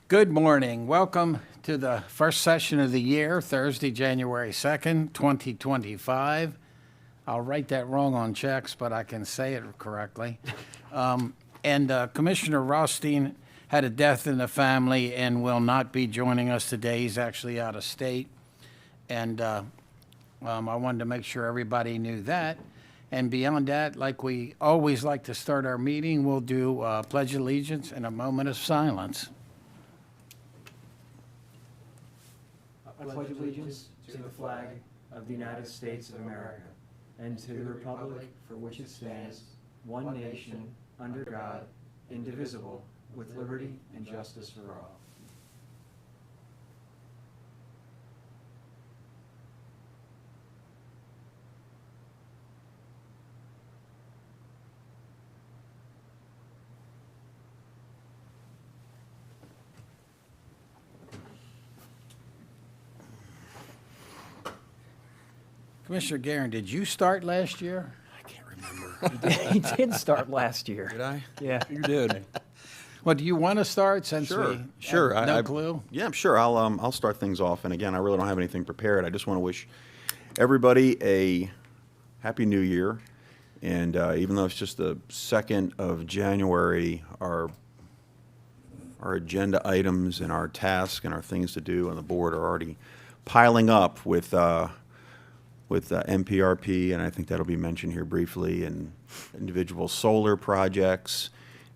Good morning. Welcome to the first session of the year, Thursday, January 2nd, 2025. I'll write that wrong on checks, but I can say it correctly. Commissioner Rothstein had a death in the family and will not be joining us today. He's actually out of state. I wanted to make sure everybody knew that. And beyond that, like we always like to start our meeting, we'll do Pledge of Allegiance and a moment of silence. I pledge allegiance to the flag of the United States of America and to the republic for which it stands, one nation, under God, indivisible, with liberty and justice for all. Commissioner Guerin, did you start last year? I can't remember. He did start last year. Did I? Yeah. You did. Well, do you want to start since Sure, we sure. have no clue? Yeah, sure. I'll start things off. And again, I really don't have anything prepared. I just want to wish everybody a happy New Year. And even though it's just the 2nd of January, our agenda items and our tasks and our things to do on the board are already piling up with MPRP, and I think that'll be mentioned here briefly, and individual solar projects,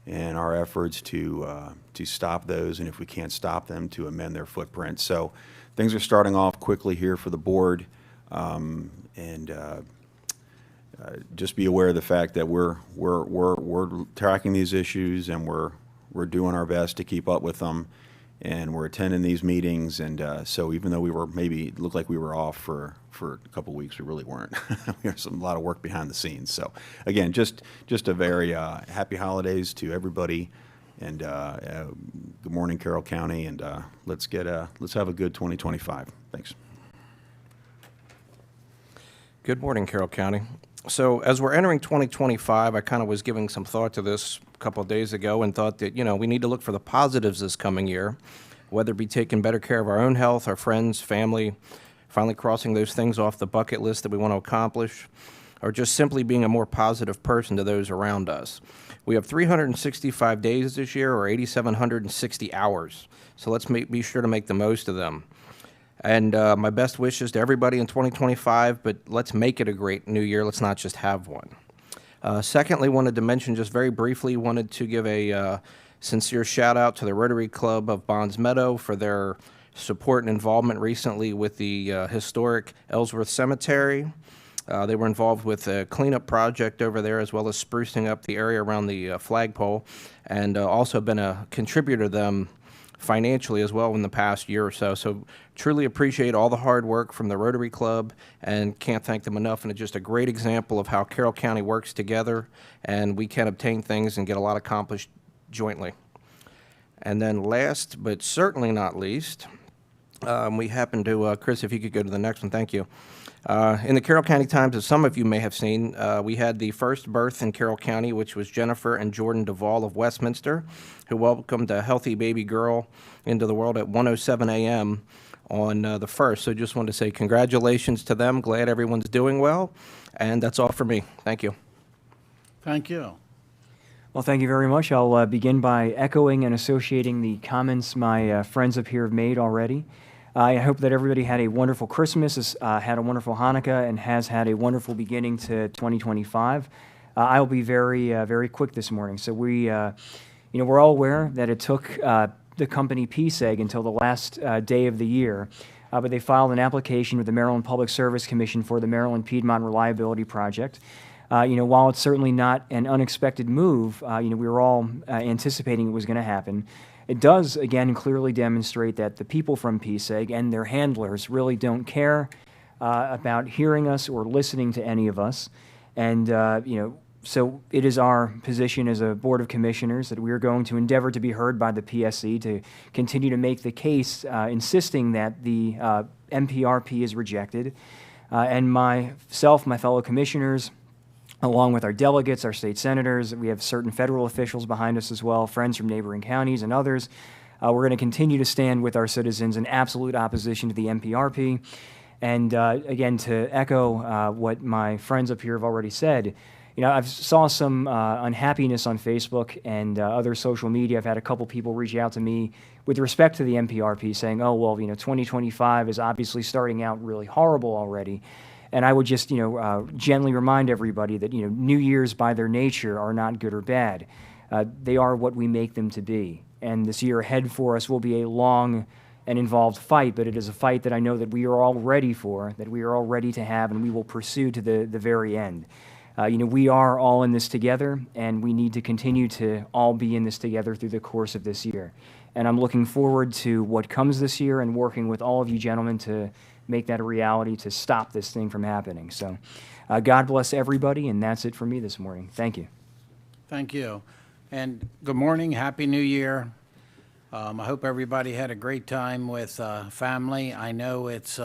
and our efforts to stop those, and if we can't stop them, to amend their footprint. So things are starting off quickly here for the board, just be aware of the fact that we're tracking these issues, and we're doing our best to keep up with them, and we're attending these meetings, and so even though we were maybe looked like we were off for a couple of weeks, we really weren't. We have a lot of work behind the scenes. So again, just a very happy holidays to everybody, and good morning, Carroll County, and let's have a good 2025. Thanks. Good morning, Carroll County. So as we're entering 2025, I kind of was giving some thought to this a couple of days ago and thought that, we need to look for the positives this coming year, whether it be taking better care of our own health, our friends, family, finally crossing those things off the bucket list that we want to accomplish, or just simply being a more positive person to those around us. We have 365 days this year, or 8,760 hours, so let's be sure to make the most of them. And my best wishes to everybody in 2025, but let's make it a great new year. Let's not just have one. Secondly, wanted to mention just very briefly, wanted to give a sincere shout out to the Rotary Club of Bonds Meadow for their support and involvement recently with the historic Ellsworth Cemetery. They were involved with a cleanup project over there, as well as sprucing up the area around the flagpole, and also been a contributor to them financially as well in the past year or so. So truly appreciate all the hard work from the Rotary Club and can't thank them enough. And it's just a great example of how Carroll County works together, and we can obtain things and get a lot accomplished jointly. And then last, but certainly not least, we happen to, Chris, if you could go to the next one, thank you. In the Carroll County Times, as some of you may have seen, we had the first birth in Carroll County, which was Jennifer and Jordan Duvall of Westminster, who welcomed a healthy baby girl into the world at 1:07 a.m. on the 1st. So just wanted to say congratulations to them. Glad everyone's doing well. And that's all for me. Thank you. Thank you. Well, thank you very much. I'll begin by echoing and associating the comments my friends up here have made already. I hope that everybody had a wonderful Christmas, had a wonderful Hanukkah, and has had a wonderful beginning to 2025. I'll be very quick this morning. So we're all aware that it took the company PSEG until the last day of the year, but they filed an application with the Maryland Public Service Commission for the Maryland Piedmont Reliability Project. While it's certainly not an unexpected move, we were all anticipating it was going to happen. It does, again, clearly demonstrate that the people from PSEG and their handlers really don't care about hearing us or listening to any of us. And, so it is our position as a Board of Commissioners that we are going to endeavor to be heard by the PSC to continue to make the case, insisting that the MPRP is rejected. And myself, my fellow commissioners, along with our delegates, our state senators, we have certain federal officials behind us as well, friends from neighboring counties and others. We're going to continue to stand with our citizens in absolute opposition to the MPRP. And again, to echo what my friends up here have already said, I've saw some unhappiness on Facebook and other social media. I've had a couple people reach out to me with respect to the MPRP saying, oh, well, 2025 is obviously starting out really horrible already. And I would just, gently remind everybody that, New Year's by their nature are not good or bad. They are what we make them to be. And this year ahead for us will be a long and involved fight, but it is a fight that I know that we are all ready for, that we are all ready to have, and we will pursue to the very end. We are all in this together, and we need to continue to all be in this together through the course of this year. And I'm looking forward to what comes this year and working with all of you gentlemen to make that a reality, to stop this thing from happening. So God bless everybody, and that's it for me this morning. Thank you. Thank you. And good morning, Happy New Year. I hope everybody had a great time with family. I know it's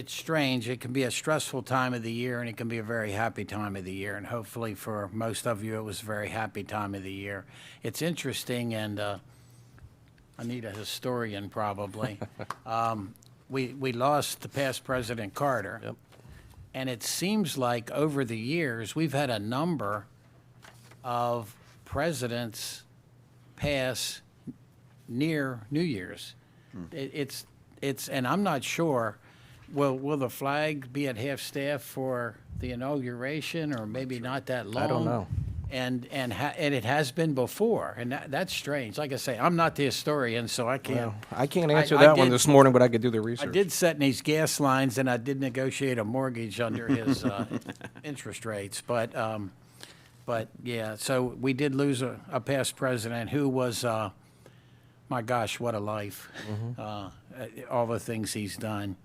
strange. It can be a stressful time of the year, and it can be a very happy time of the year. And hopefully for most of you, it was a very happy time of the year. It's interesting, and I need a historian probably. We lost the past President Carter. Yep. And it seems like over the years, we've had a number of presidents pass near New Year's. It's and I'm not sure, will the flag be at half-staff for the inauguration, or maybe not that long? I don't know. And it has been before, and that's strange. Like I say, I'm not the historian, so I can't. Well, I can't answer I that one did- this morning, but I could do the I research. did set these gas lines, and I did negotiate a mortgage under his interest rates. But yeah, so we did lose a past president who was, my gosh, what a life. All the things he's done.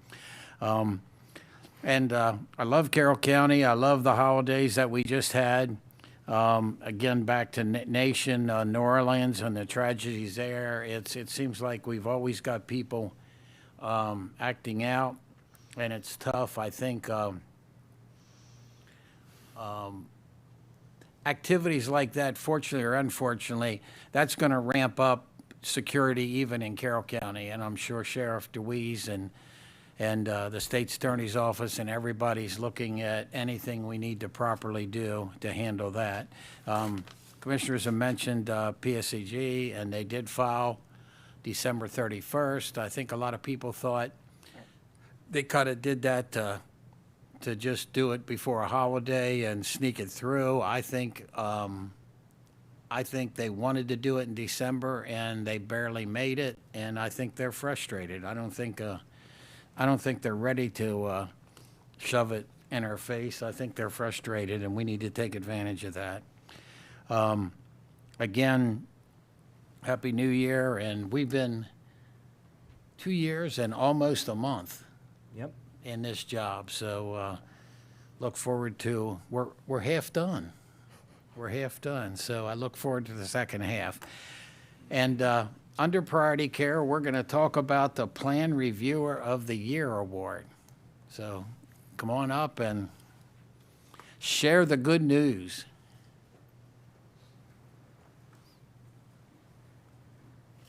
And I love Carroll County. I love the holidays that we just had. Again, back to Nation, New Orleans, and the tragedies there. It seems like we've always got people acting out, and it's tough. I think activities like that, fortunately or unfortunately, that's going to ramp up security even in Carroll County, and I'm sure Sheriff DeWeese and the state's attorney's office and everybody's looking at anything we need to properly do to handle that. Commissioners have mentioned PSCG, and they did file December 31st. I think a lot of people thought they kind of did that to just do it before a holiday and sneak it through. I think they wanted to do it in December, and they barely made it, and I think they're frustrated. I don't think they're ready to shove it in our face. I think they're frustrated, and we need to take advantage of that. Again, Happy New Year, and we've been 2 years and almost a month Yep. in this job, so look forward to, we're half done. We're half done, so I look forward to the second half. And under priority care, we're going to talk about the Plan Reviewer of the Year award. So come on up and share the good news.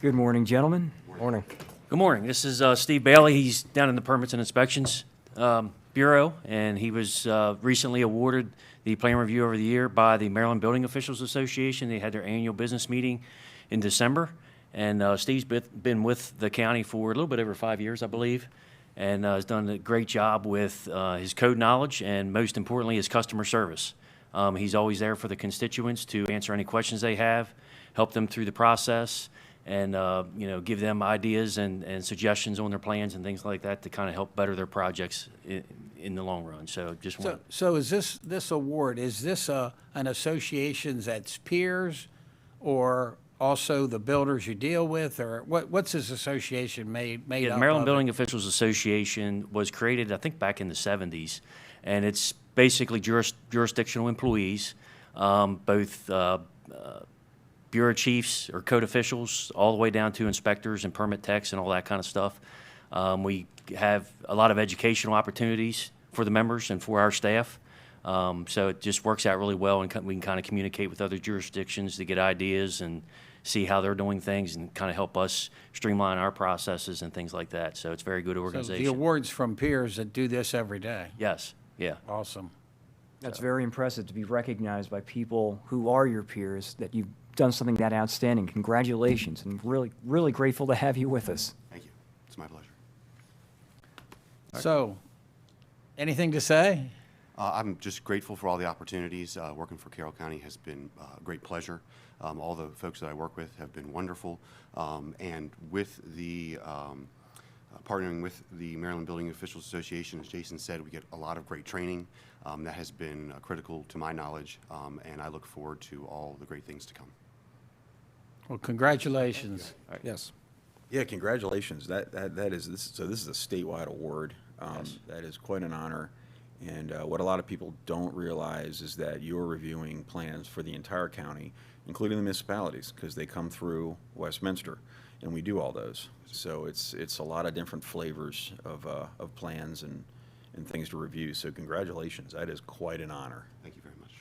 Good morning, gentlemen. Morning. Good morning. This is Steve Bailey. He's down in the Permits and Inspections Bureau, and he was recently awarded the Plan Review of the Year by the Maryland Building Officials Association. They had their annual business meeting in December, and Steve's been with the county for a little bit over 5 years, I believe, and has done a great job with his code knowledge and, most importantly, his customer service. He's always there for the constituents to answer any questions they have, help them through the process, and give them ideas and suggestions on their plans and things like that to kind of help better their projects in the long run. So just want So is this award, is this an association that's peers, or also the builders you deal with, or what's this association made the up Maryland of? Building Officials Association was created, I think, back in the 70s, and it's basically jurisdictional employees, both bureau chiefs or code officials, all the way down to inspectors and permit techs and all that kind of stuff. We have a lot of educational opportunities for the members and for our staff. So it just works out really well, and we can kind of communicate with other jurisdictions to get ideas and see how they're doing things and kind of help us streamline our processes and things like that. So it's a very good So the organization. awards from peers that do this every day. Yes, yeah. Awesome. That's very impressive to be recognized by people who are your peers, that you've done something that outstanding. Congratulations, and really, really grateful to have you with us. Thank you. It's my pleasure. So, anything to say? I'm just grateful for all the opportunities. Working for Carroll County has been a great pleasure. All the folks that I work with have been wonderful. And with the partnering with the Maryland Building Officials Association, as Jason said, we get a lot of great training. That has been critical to my knowledge, and I look forward to all the great things to come. Well, congratulations. Yes. Yeah, congratulations. That is this. So this is a statewide award. That is quite an honor. And what a lot of people don't realize is that you're reviewing plans for the entire county, including the municipalities, because they come through Westminster, and we do all those. So it's a lot of different flavors of plans and things to review. So congratulations. That is quite an honor. Thank you very much.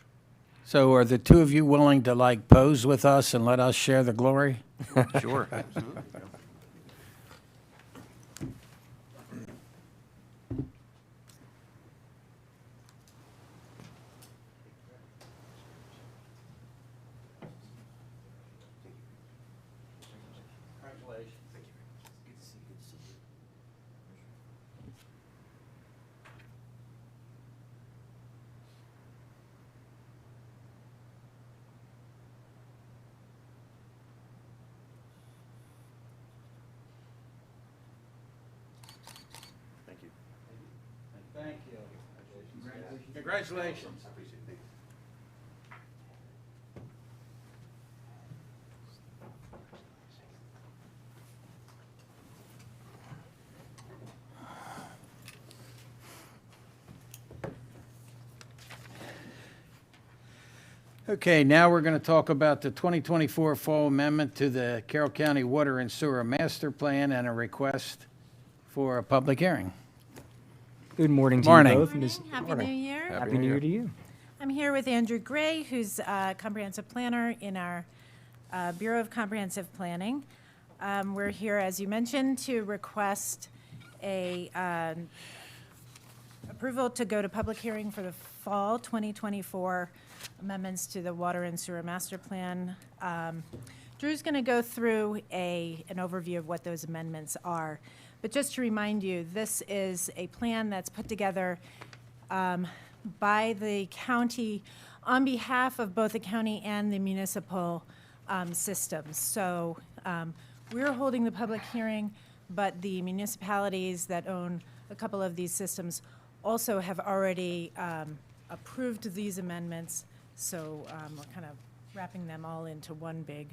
So are the two of you willing to like pose with us and let us share the glory? Sure. Thank you. Congratulations. Okay, now we're going to talk about the 2024 Fall Amendment to the Carroll County Water and Sewer Master Plan and a request for a public hearing. Good morning to Morning. you both. Morning. Ms. Happy New Year. Happy New Year to you. I'm here with Andrew Gray, who's a comprehensive planner in our Bureau of Comprehensive Planning. We're here, as you mentioned, to request a approval to go to public hearing for the fall 2024 amendments to the Water and Sewer Master Plan. Drew's going to go through an overview of what those amendments are. But just to remind you, this is a plan that's put together by the county on behalf of both the county and the municipal systems. So we're holding the public hearing, but the municipalities that own a couple of these systems also have already approved these amendments. So we're kind of wrapping them all into one big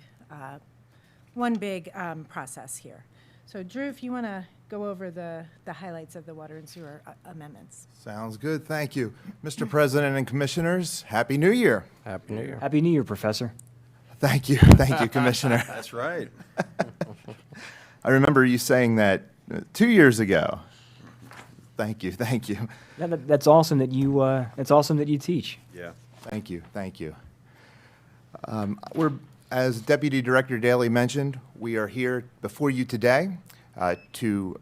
process here. So Drew, if you want to go over the highlights of the water and sewer amendments. Sounds good. Thank you. Mr. President and Commissioners, Happy New Year. Happy New Year. Happy New Year, Professor. Thank you. Thank you, Commissioner. That's right. I remember you saying that 2 years ago. Thank you. Thank you. That's awesome that you teach. Yeah. Thank you. Thank you. As Deputy Director Daly mentioned, we are here before you today to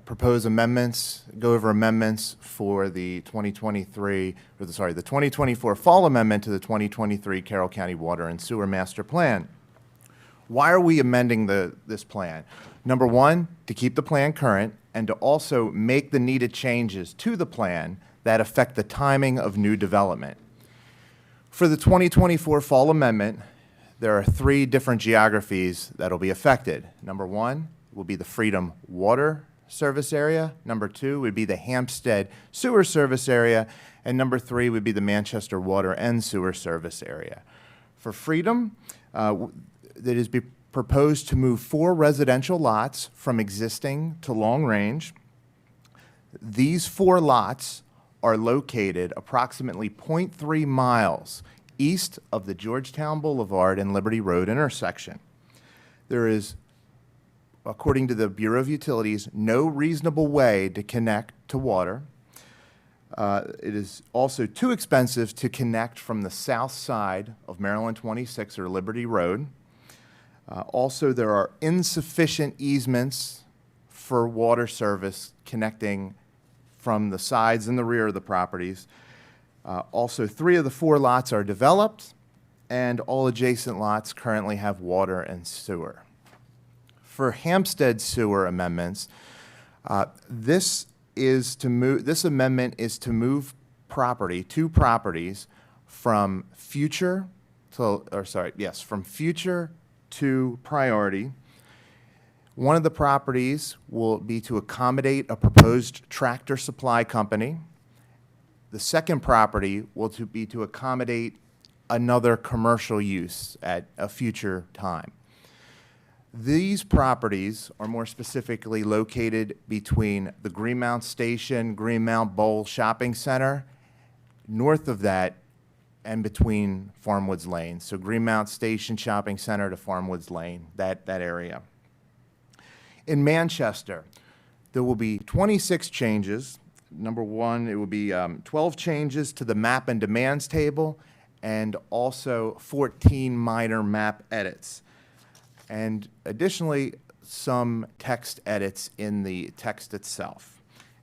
propose amendments, go over amendments for the 2024 Fall Amendment to the 2023 Carroll County Water and Sewer Master Plan. Why are we amending this plan? Number one, to keep the plan current and to also make the needed changes to the plan that affect the timing of new development. For the 2024 Fall Amendment, there are 3 different geographies that will be affected. Number one will be the Freedom Water Service Area. Number 2 would be the Hampstead Sewer Service Area. And number 3 would be the Manchester Water and Sewer Service Area. For Freedom, it is proposed to move 4 residential lots from existing to long range. These 4 lots are located approximately 0.3 miles east of the Georgetown Boulevard and Liberty Road intersection. There is, according to the Bureau of Utilities, no reasonable way to connect to water. It is also too expensive to connect from the south side of Maryland 26 or Liberty Road. Also, there are insufficient easements for water service connecting from the sides and the rear of the properties. Also, 3 of the 4 lots are developed, and all adjacent lots currently have water and sewer. For Hampstead sewer amendments, this amendment is to move two properties from future to priority. One of the properties will be to accommodate a proposed tractor supply company. The second property will be to accommodate another commercial use at a future time. These properties are more specifically located between the Greenmount Station, Greenmount Bowl Shopping Center, north of that, and between Farmwoods Lane. So Greenmount Station Shopping Center to Farmwoods Lane, that area. In Manchester, there will be 26 changes. Number one, it will be 12 changes to the map and demands table, and also 14 minor map edits. And additionally, some text edits in the text itself.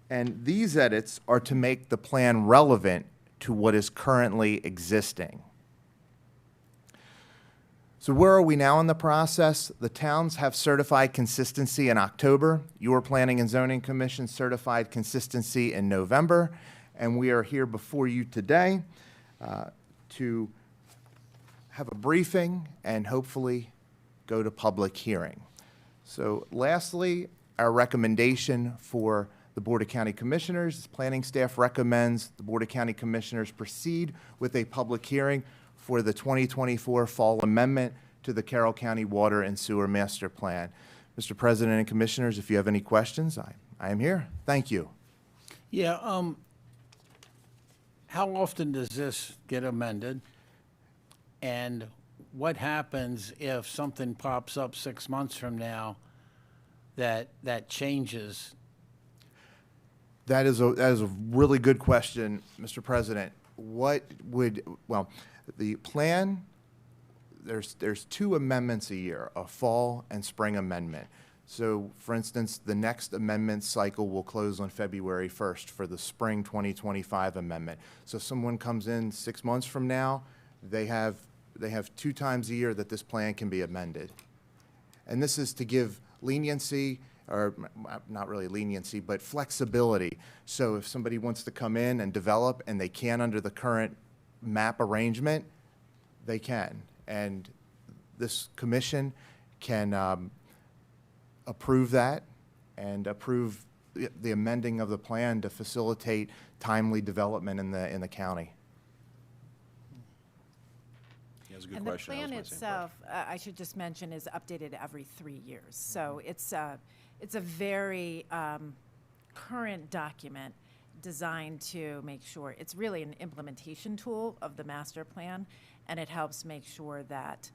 And these edits are to make the plan relevant to what is currently existing. So where are we now in the process? The towns have certified consistency in October. Your Planning and Zoning Commission certified consistency in November. And we are here before you today to have a briefing and hopefully go to public hearing. So lastly, our recommendation for the Board of County Commissioners, planning staff recommends the Board of County Commissioners proceed with a public hearing for the 2024 Fall Amendment to the Carroll County Water and Sewer Master Plan. Mr. President and Commissioners, if you have any questions, I am here. Thank you. Yeah, how often does this get amended? And what happens if something pops up 6 months from now that changes? That is a really good question, Mr. President. The plan, there's 2 amendments a year, a fall and spring amendment. So, for instance, the next amendment cycle will close on February 1st for the spring 2025 amendment. So if someone comes in 6 months from now, they have 2 times a year that this plan can be amended. And this is to give leniency, or not really leniency, but flexibility. So if somebody wants to come in and develop and they can under the current map arrangement, they can. And this commission can approve that and approve the amending of the plan to facilitate timely development in the county. That's a good And the question. That plan was my same itself, I should just mention, is updated every 3 years. So it's a very current document designed to make sure, it's really an implementation tool of the master plan, and it helps make sure that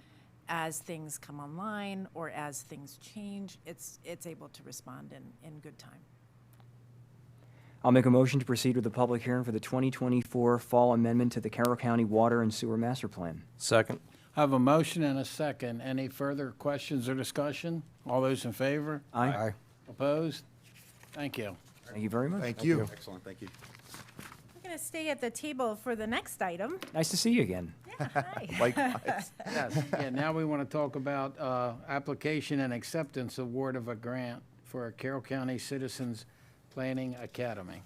as things come online or as things change, it's able to respond in good time. I'll make a motion to proceed with the public hearing for the 2024 Fall Amendment to the Carroll County Water and Sewer Master Plan. Second. I have a motion and a second. Any further questions or discussion? All those in favor? Aye. Opposed? Thank you. Thank you very much. Thank you. Excellent, thank you. We're going to stay at the table for the next item. Nice to see you again. Hi. Likewise. Yes, yeah, now we want to talk about application and acceptance award of a grant for Carroll County Citizens Planning Academy.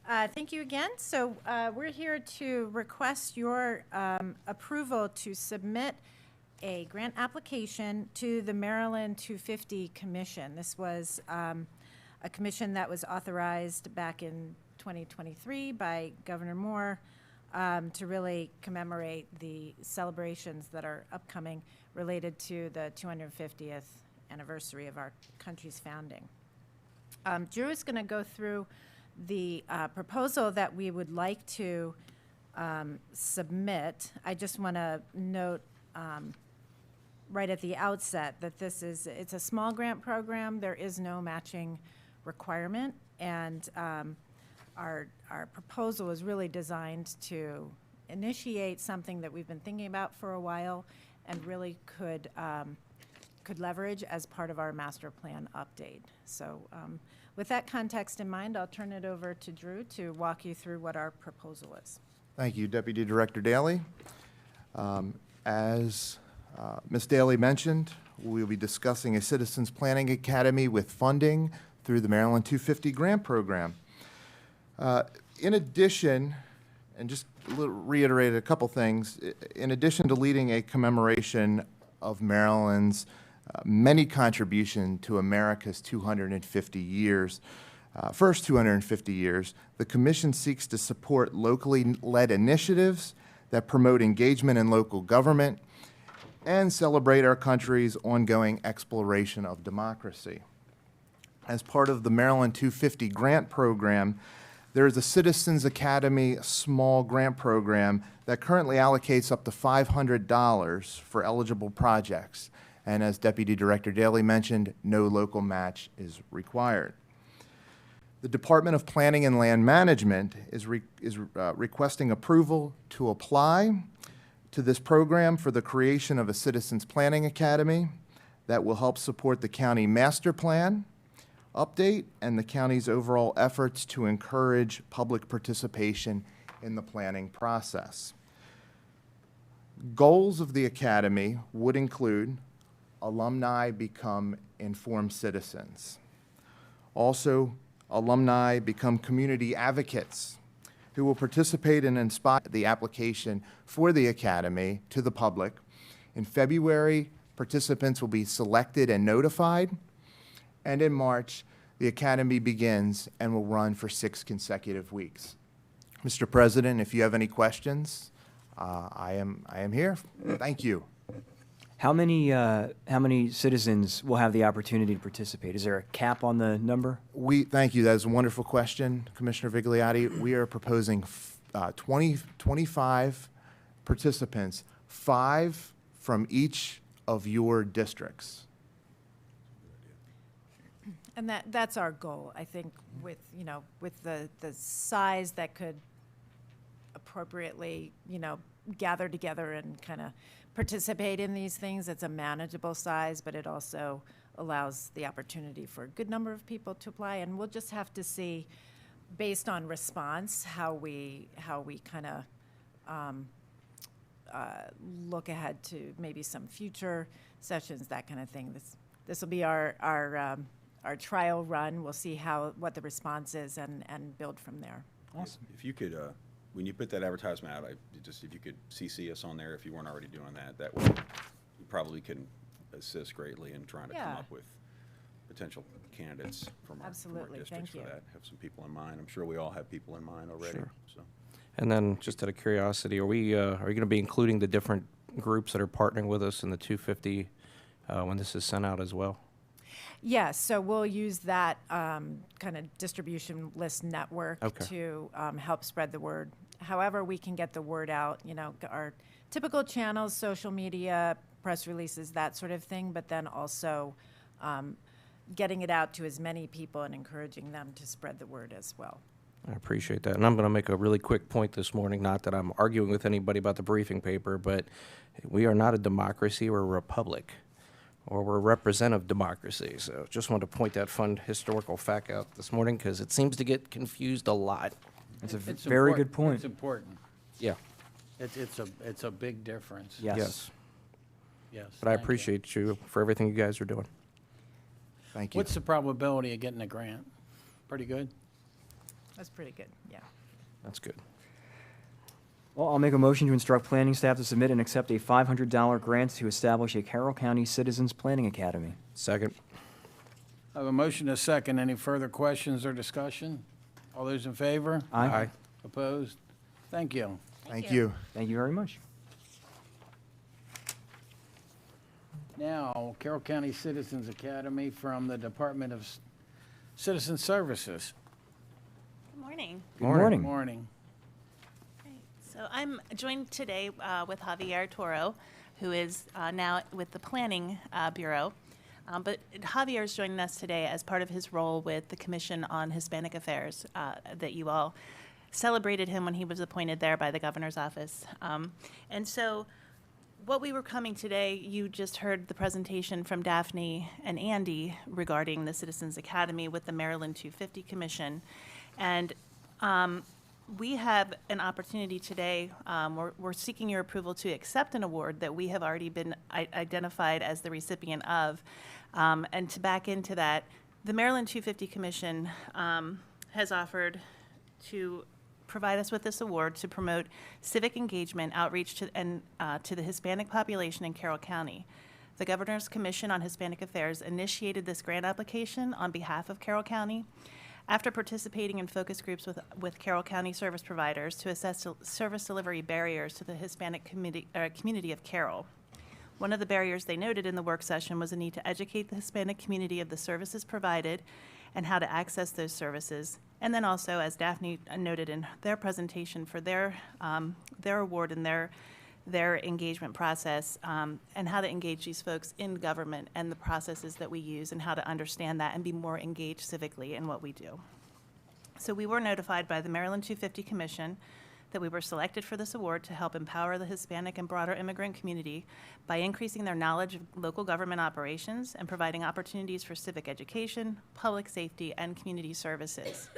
Thank you again. So we're here to request your approval to submit a grant application to the Maryland 250 Commission. This was a commission that was authorized back in 2023 by Governor Moore to really commemorate the celebrations that are upcoming related to the 250th anniversary of our country's founding. Drew is going to go through the proposal that we would like to submit. I just want to note right at the outset that it's a small grant program. There is no matching requirement, and our proposal is really designed to initiate something that we've been thinking about for a while and really could leverage as part of our master plan update. So with that context in mind, I'll turn it over to Drew to walk you through what our proposal is. Thank you, Deputy Director Daley. As Ms. Daley mentioned, we'll be discussing a Citizens Planning Academy with funding through the Maryland 250 Grant Program. In addition, and just reiterate a couple things, in addition to leading a commemoration of Maryland's many contribution to America's 250 years, first 250 years, the Commission seeks to support locally led initiatives that promote engagement in local government and celebrate our country's ongoing exploration of democracy. As part of the Maryland 250 Grant Program, there is a Citizens Academy small grant program that currently allocates up to $500 for eligible projects. And as Deputy Director Daley mentioned, no local match is required. The Department of Planning and Land Management is requesting approval to apply to this program for the creation of a Citizens Planning Academy that will help support the county master plan update and the county's overall efforts to encourage public participation in the planning process. Goals of the academy would include alumni become informed citizens. Also, alumni become community advocates who will participate and inspire the application for the academy to the public. In February, participants will be selected and notified, and in March, the academy begins and will run for 6 consecutive weeks. Mr. President, if you have any questions, I am here. Thank you. How many citizens will have the opportunity to participate? Is there a cap on the number? Thank you. That is a wonderful question, Commissioner Vigliotti. We are proposing 25 participants, 5 from each of your districts. And that's our goal, I think, with the size that could appropriately, gather together and kind of participate in these things. It's a manageable size, but it also allows the opportunity for a good number of people to apply. And we'll just have to see, based on response, how we kind of look ahead to maybe some future sessions, that kind of thing. This will be our trial run. We'll see what the response is and build from there. Awesome. If you could, when you put that advertisement out, if you could CC us on there if you weren't already doing that way you probably can assist greatly in trying to come Yeah. up with potential candidates from our Absolutely. districts Thank for you. that. Have some people in mind. I'm sure we all have people in mind already. Sure. So. And then, just out of curiosity, are you going to be including the different groups that are partnering with us in the 250 when this is sent out as well? Yes, so we'll use that kind of distribution list network Okay. to help spread the word. However we can get the word out, our typical channels, social media, press releases, that sort of thing, but then also getting it out to as many people and encouraging them to spread the word as well. I appreciate that. And I'm going to make a really quick point this morning, not that I'm arguing with anybody about the briefing paper, but we are not a democracy, we're a republic, or we're a representative democracy. So just wanted to point that fun historical fact out this morning because it seems to get confused a lot. It's a It's very important. good point. It's important. Yeah. It's a big difference. Yes. Yes. Yes. But I thank you. appreciate you for everything you guys are doing. Thank you. What's the probability of getting a grant? Pretty good? That's pretty good, yeah. That's good. Well, I'll make a motion to instruct planning staff to submit and accept a $500 grant to establish a Carroll County Citizens Planning Academy. Second. I have a motion, a second. Any further questions or discussion? All those in favor? Aye. Opposed? Thank you. Thank you. Thank you very much. Now, Carroll County Citizens Academy from the Department of Citizen Services. Good morning. Good morning. Morning. Great. So I'm joined today with Javier Toro, who is now with the Planning Bureau. But Javier is joining us today as part of his role with the Commission on Hispanic Affairs that you all celebrated him when he was appointed there by the governor's office. And so what we were coming today, you just heard the presentation from Daphne and Andy regarding the Citizens Academy with the Maryland 250 Commission. And we have an opportunity today, we're seeking your approval to accept an award that we have already been identified as the recipient of. And to back into that, the Maryland 250 Commission has offered to provide us with this award to promote civic engagement, outreach to the Hispanic population in Carroll County. The Governor's Commission on Hispanic Affairs initiated this grant application on behalf of Carroll County after participating in focus groups with Carroll County service providers to assess service delivery barriers to the Hispanic community of Carroll. One of the barriers they noted in the work session was a need to educate the Hispanic community of the services provided and how to access those services. And then also, as Daphne noted in their presentation for their award and their engagement process, and how to engage these folks in government and the processes that we use and how to understand that and be more engaged civically in what we do. So we were notified by the Maryland 250 Commission that we were selected for this award to help empower the Hispanic and broader immigrant community by increasing their knowledge of local government operations and providing opportunities for civic education, public safety, and community services.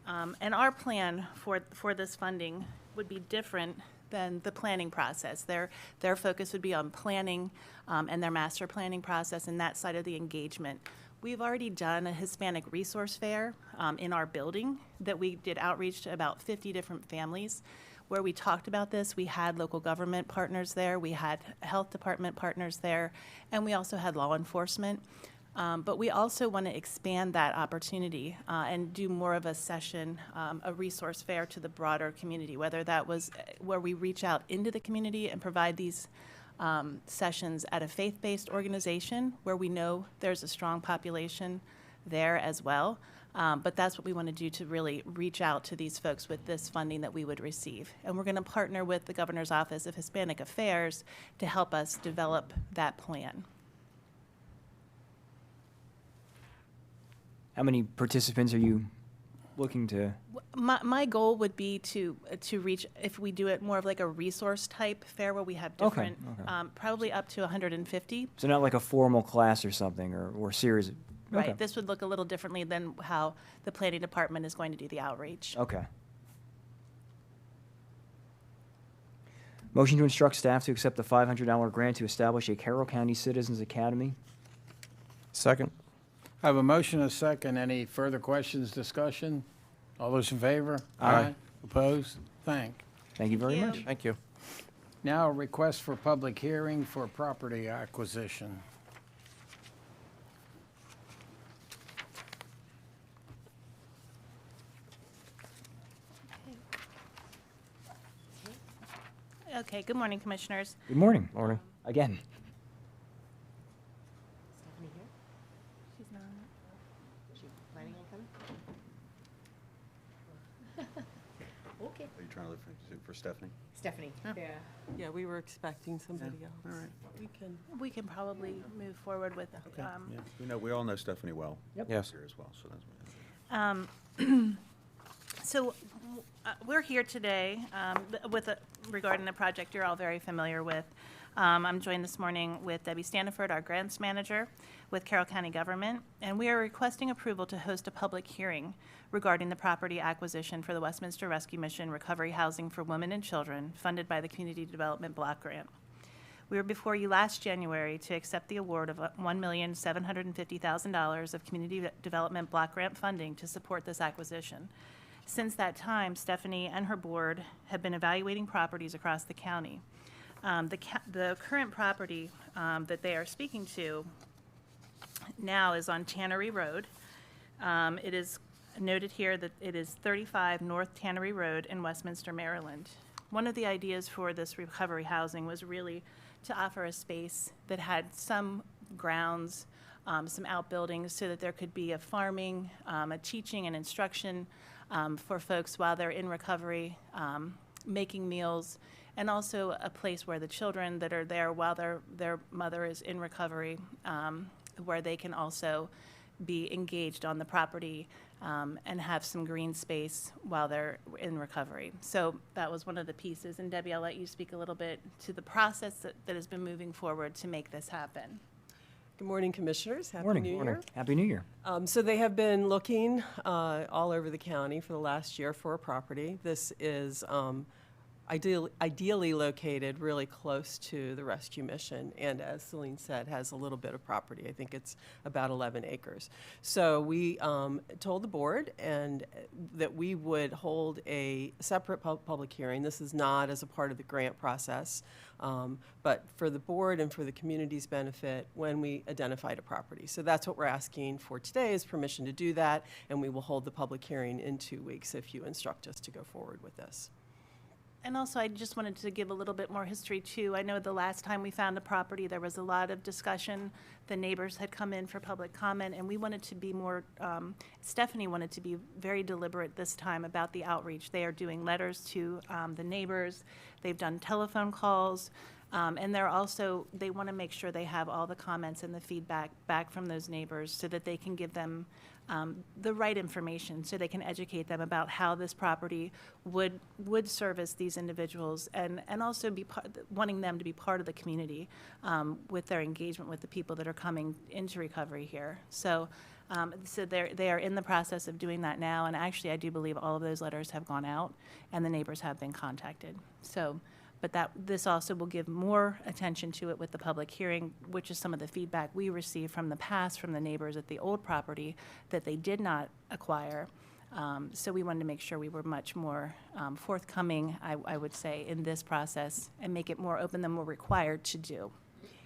And our plan for this funding would be different than the planning process. Their focus would be on planning and their master planning process and that side of the engagement. We've already done a Hispanic resource fair in our building that we did outreach to about 50 different families where we talked about this. We had local government partners there, we had health department partners there, and we also had law enforcement. But we also want to expand that opportunity and do more of a session, a resource fair to the broader community, whether that was where we reach out into the community and provide these sessions at a faith-based organization where we know there's a strong population there as well. But that's what we want to do to really reach out to these folks with this funding that we would receive. And we're going to partner with the Governor's Office of Hispanic Affairs to help us develop that plan. How many participants are you looking to? My goal would be to reach, if we do it more of like a resource type fair where we have different, probably up to 150. So not like a formal class or something or series of, Right, okay. this would look a little differently than how the planning department is going to do the outreach. Okay. Motion to instruct staff to accept the $500 grant to establish a Carroll County Citizens Academy. Second. I have a motion, a second. Any further questions, discussion? All those in favor? Aye. Opposed? Thank. Thank you very you. much. Thank you. Now, a request for public hearing for property acquisition. Okay, good morning, Commissioners. Good morning. Morning. Again. She's not. Are you trying to look for Stephanie? Stephanie, yeah. Yeah, we were expecting somebody else. All right. We can probably move forward with, Yeah, we all know Stephanie well. Yes. Here as well, so that's. So we're here today regarding the project you're all very familiar with. I'm joined this morning with Debbie Standiford, our grants manager with Carroll County Government, and we are requesting approval to host a public hearing regarding the property acquisition for the Westminster Rescue Mission Recovery Housing for Women and Children funded by the Community Development Block Grant. We were before you last January to accept the award of $1,750,000 of Community Development Block Grant funding to support this acquisition. Since that time, Stephanie and her board have been evaluating properties across the county. The current property that they are speaking to now is on Tannery Road. It is noted here that it is 35 North Tannery Road in Westminster, Maryland. One of the ideas for this recovery housing was really to offer a space that had some grounds, some outbuildings, so that there could be a farming, a teaching and instruction for folks while they're in recovery, making meals, and also a place where the children that are there while their mother is in recovery where they can also be engaged on the property and have some green space while they're in recovery. So that was one of the pieces. And Debbie, I'll let you speak a little bit to the process that has been moving forward to make this happen. Good morning, Commissioners. Happy Morning. New Year. Happy New Year. So they have been looking all over the county for the last year for a property. This is ideally located really close to the rescue mission, and as Celine said, has a little bit of property. I think it's about 11 acres. So we told the board that we would hold a separate public hearing. This is not as a part of the grant process, but for the board and for the community's benefit when we identified a property. So that's what we're asking for today, is permission to do that, and we will hold the public hearing in 2 weeks if you instruct us to go forward with this. And also, I just wanted to give a little bit more history, too. I know the last time we found a property, there was a lot of discussion. The neighbors had come in for public comment, and we wanted to be more, Stephanie wanted to be very deliberate this time about the outreach. They are doing letters to the neighbors. They've done telephone calls. And they want to make sure they have all the comments and the feedback back from those neighbors so that they can give them the right information, so they can educate them about how this property would service these individuals, and also wanting them to be part of the community with their engagement with the people that are coming into recovery here. So they are in the process of doing that now, and actually I do believe all of those letters have gone out and the neighbors have been contacted. But this also will give more attention to it with the public hearing, which is some of the feedback we received from the past from the neighbors at the old property that they did not acquire. So we wanted to make sure we were much more forthcoming, I would say, in this process and make it more open than we're required to do.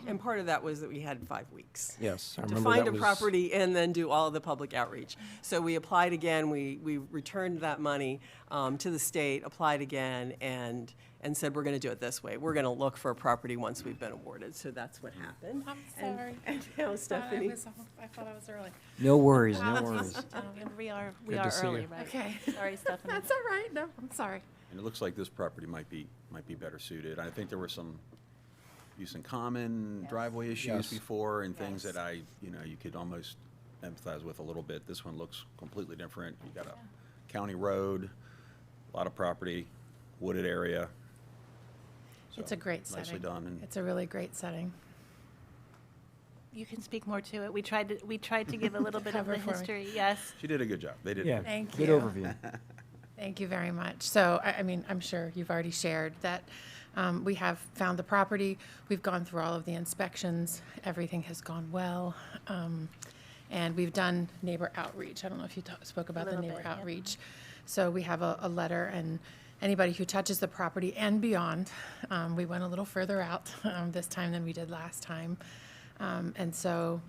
And part of that was that we had 5 weeks. Yes, I To remember find that a was- property and then do all of the public outreach. So we applied again, we returned that money to the state, applied again, and said, we're going to do it this way. We're going to look for a property once we've been awarded. So that's what happened. I'm And- sorry. And now Stephanie. I thought I was early. No worries, no worries. We are Good to see early, you. right? Okay. Sorry, Stephanie. That's all right. No, I'm sorry. And it looks like this property might be better suited. I think there were some use in common driveway issues Yes. before and things Yes. that you could almost empathize with a little bit. This one looks completely different. You got a county road, a lot of property, wooded area. It's So, a great setting. Nicely done. And It's a really great setting. You can speak more to it. We tried to give a little bit of Cover the for me. history, yes. she did a good job. They did. Yeah, Thank good you. overview. Thank you very much. So, I mean, I'm sure you've already shared that we have found the property. We've gone through all of the inspections. Everything has gone well. And we've done neighbor outreach. I don't know if you spoke about the Little neighbor bit, yep. outreach. So we have a letter, and anybody who touches the property and beyond, we went a little further out this time than we did last time. And so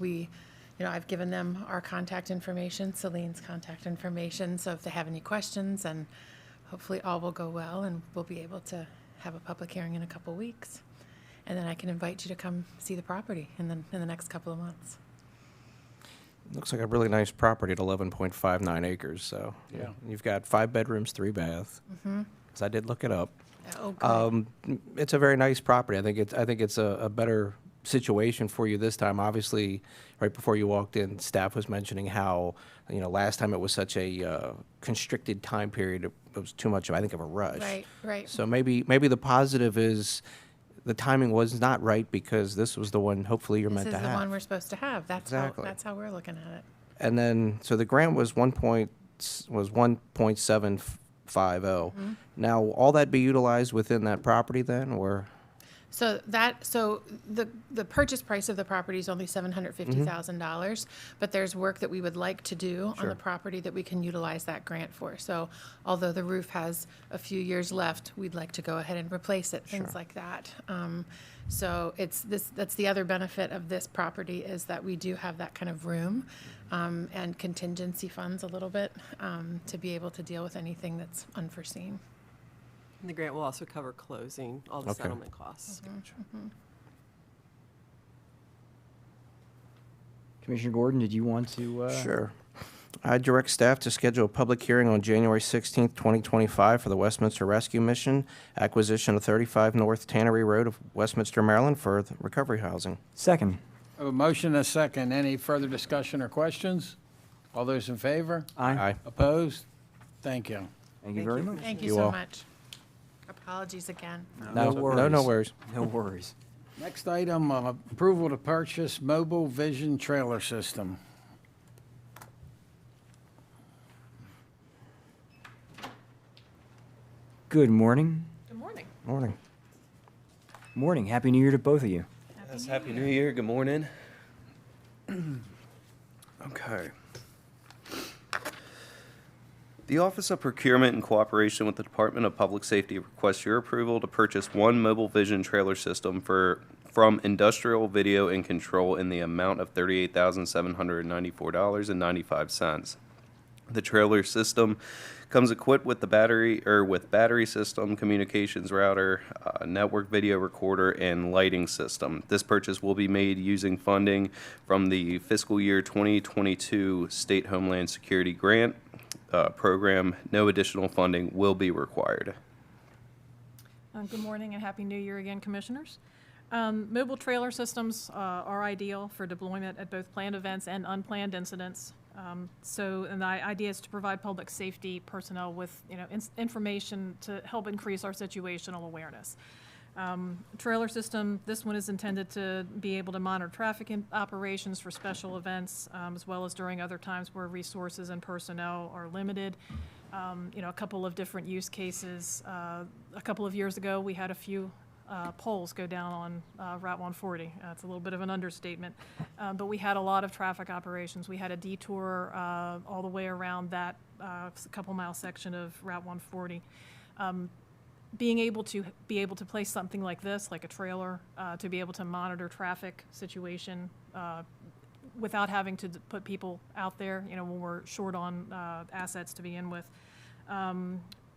I've given them our contact information, Celine's contact information, so if they have any questions, and hopefully all will go well, and we'll be able to have a public hearing in a couple weeks. And then I can invite you to come see the property in the next couple of months. Looks like a really nice property at 11.59 acres, so. Yeah. You've got 5 bedrooms, 3 bath. So I did look it up. Oh, good. It's a very nice property. I think it's a better situation for you this time. Obviously, right before you walked in, staff was mentioning how, last time it was such a constricted time period. It was too much, I think, of a rush. Right. So maybe the positive is the timing was not right because this was the one hopefully you're This meant is to the have. one we're supposed to have. Exactly. That's how we're looking at it. And then, so the grant was 1.750. Now, all that be utilized within that property then, or? So the purchase price of the property is only $750,000, but there's work that we would like to do on the property that we can utilize that grant for. So although the roof has a few years left, we'd like to go ahead and replace it, things like that. So that's the other benefit of this property, is that we do have that kind of room and contingency funds a little bit to be able to deal with anything that's unforeseen. And the grant will also cover closing, all the Okay. settlement costs. Commissioner Gordon, did you want to? Sure. I direct staff to schedule a public hearing on January 16th, 2025 for the Westminster Rescue Mission, acquisition of 35 North Tannery Road of Westminster, Maryland for the recovery housing. Second. A motion and a second. Any further discussion or questions? All those in favor? Aye. Opposed? Thank you. Thank you very much. Thank you You so all. much. Apologies again. No worries. No worries. No worries. Next item, approval to purchase mobile vision trailer system. Good morning. Good morning. Morning. Morning. Happy New Year to both of you. Yes, Happy New Year. Good morning. Okay. The Office of Procurement, in cooperation with the Department of Public Safety, requests your approval to purchase one mobile vision trailer system from Industrial Video and Control in the amount of $38,794.95. The trailer system comes equipped with the battery system, communications router, network video recorder, and lighting system. This purchase will be made using funding from the fiscal year 2022 State Homeland Security Grant program. No additional funding will be required. Good morning and Happy New Year again, Commissioners. Mobile trailer systems are ideal for deployment at both planned events and unplanned incidents. And the idea is to provide public safety personnel with, information to help increase our situational awareness. Trailer system, this one is intended to be able to monitor traffic operations for special events, as well as during other times where resources and personnel are limited. A couple of different use cases. A couple of years ago, we had a few poles go down on Route 140. It's a little bit of an understatement, but we had a lot of traffic operations. We had a detour all the way around that couple-mile section of Route 140. Being able to place something like this, like a trailer, to be able to monitor traffic situation without having to put people out there, when we're short on assets to begin with.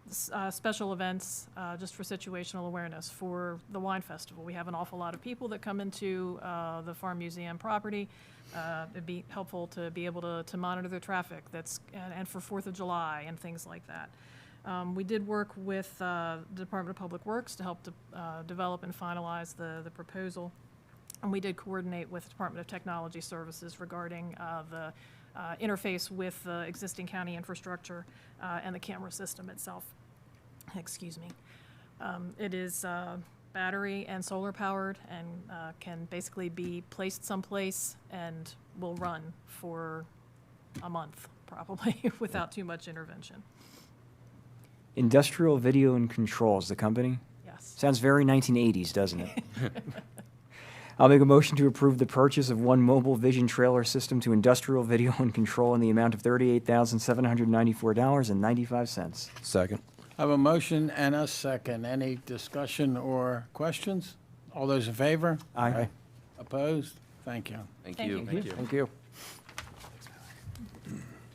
Special events, just for situational awareness. For the wine festival, we have an awful lot of people that come into the Farm Museum property. It'd be helpful to be able to monitor the traffic and for 4th of July and things like that. We did work with the Department of Public Works to help to develop and finalize the proposal. And we did coordinate with the Department of Technology Services regarding the interface with the existing county infrastructure and the camera system itself. Excuse me. It is battery and solar powered and can basically be placed someplace and will run for a month probably without too much intervention. Industrial Video and Control is the company? Yes. Sounds very 1980s, doesn't it? I'll make a motion to approve the purchase of one mobile vision trailer system to Industrial Video and Control in the amount of $38,794.95. Second. I have a motion and a second. Any discussion or questions? All those in favor? Aye. Opposed? Thank you. Thank Thank you. you. Thank you.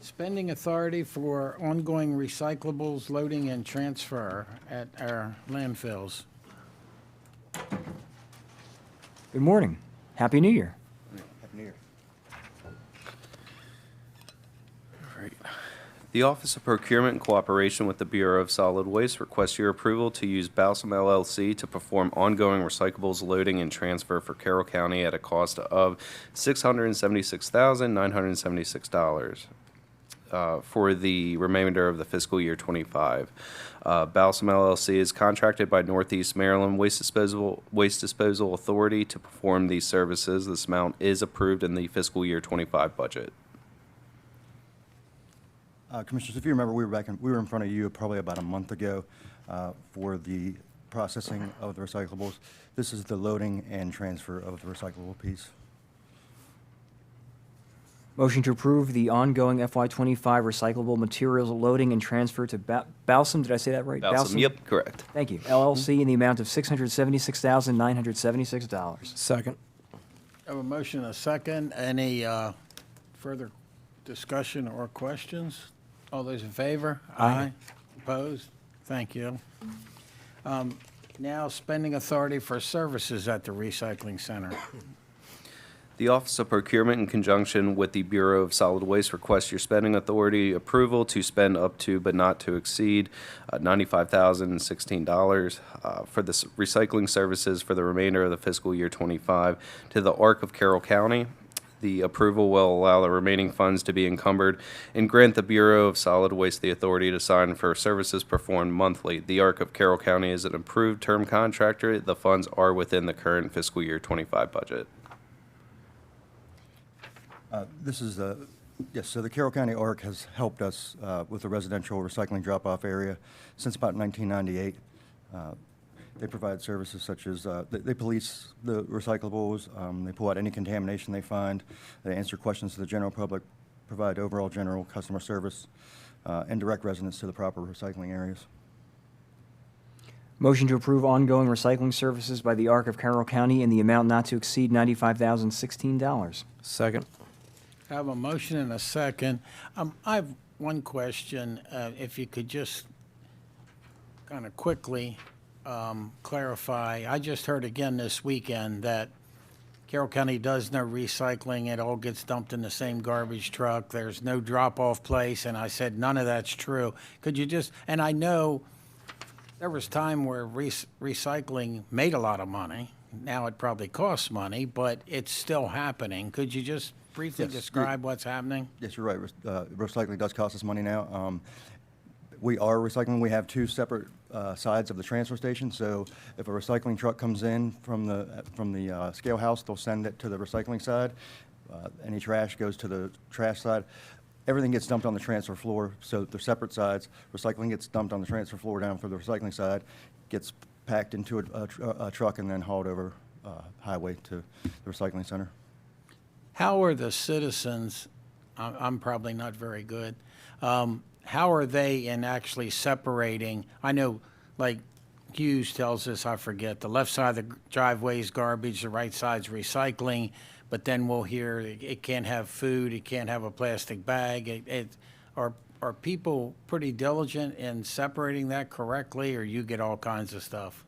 Spending authority for ongoing recyclables loading and transfer at our landfills. Good morning. Happy New Year. Happy New Year. All right. The Office of Procurement, in cooperation with the Bureau of Solid Waste, requests your approval to use Balsam LLC to perform ongoing recyclables loading and transfer for Carroll County at a cost of $676,976. For the remainder of the fiscal year 25. Balsam LLC is contracted by Northeast Maryland Waste Disposal Authority to perform these services. This amount is approved in the fiscal year 25 budget. Commissioners, if you remember, we were in front of you probably about a month ago for the processing of the recyclables. This is the loading and transfer of the recyclable piece. Motion to approve the ongoing FY25 recyclable materials loading and transfer to Balsam, did I say that right? Balsam, yep, correct. Thank you. LLC in the amount of $676,976. Second. I have a motion and a second. Any further discussion or questions? All those in favor? Aye. Opposed? Thank you. Now, spending authority for services at the recycling center. The Office of Procurement, in conjunction with the Bureau of Solid Waste, requests your spending authority approval to spend up to but not to exceed $95,016 for the recycling services for the remainder of the fiscal year 25 to the ARC of Carroll County. The approval will allow the remaining funds to be encumbered and grant the Bureau of Solid Waste the authority to sign for services performed monthly. The ARC of Carroll County is an approved term contractor. The funds are within the current fiscal year 25 budget. This is yes, so the Carroll County ARC has helped us with the residential recycling drop-off area since about 1998. They provide services such as, they police the recyclables, they pull out any contamination they find, they answer questions to the general public, provide overall general customer service, and direct residents to the proper recycling areas. Motion to approve ongoing recycling services by the ARC of Carroll County in the amount not to exceed $95,016. Second. I have a motion and a second. I have one question. If you could just kind of quickly clarify. I just heard again this weekend that Carroll County does no recycling. It all gets dumped in the same garbage truck. There's no drop-off place, and I said none of that's true. Could you just, and I know there was time where recycling made a lot of money. Now it probably costs money, but it's still happening. Could you just briefly Yes, describe what's happening? Yes, you're right. Recycling does cost us money now. We are recycling. We have two separate sides of the transfer station. So if a recycling truck comes in from the scale house, they'll send it to the recycling side. Any trash goes to the trash side. Everything gets dumped on the transfer floor. So they're separate sides. Recycling gets dumped on the transfer floor down for the recycling side, gets packed into a truck and then hauled over highway to the recycling center. How are the citizens, I'm probably not very good, how are they in actually separating? I know, like Hughes tells us, I forget, the left side of the driveway is garbage, the right side's recycling, but then we'll hear it can't have food, it can't have a plastic bag. Are people pretty diligent in separating that correctly, or you get all kinds of stuff?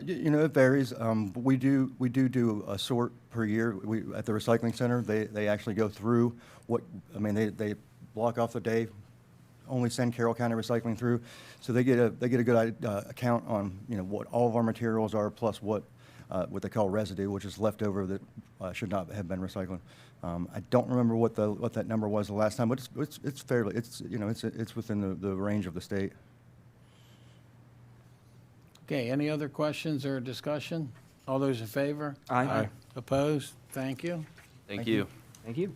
You know, it varies. We do a sort per year. At the recycling center, they actually go through they block off the day, only send Carroll County Recycling through, so they get a good account on what all of our materials are, plus what they call residue, which is leftover that should not have been recycled. I don't remember what that number was the last time, but it's fairly it's within the range of the state. Okay, any other questions or discussion? All those in favor? Aye. Aye. Opposed? Thank you. Thank you. Thank you.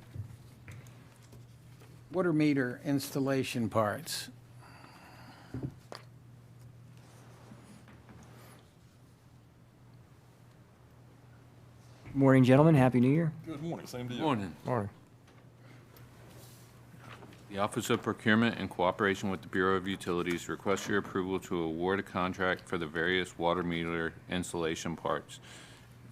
Water meter installation parts. Morning, gentlemen. Happy New Year. Good morning, same to you. Morning. Morning. The Office of Procurement, in cooperation with the Bureau of Utilities, requests your approval to award a contract for the various water meter installation parts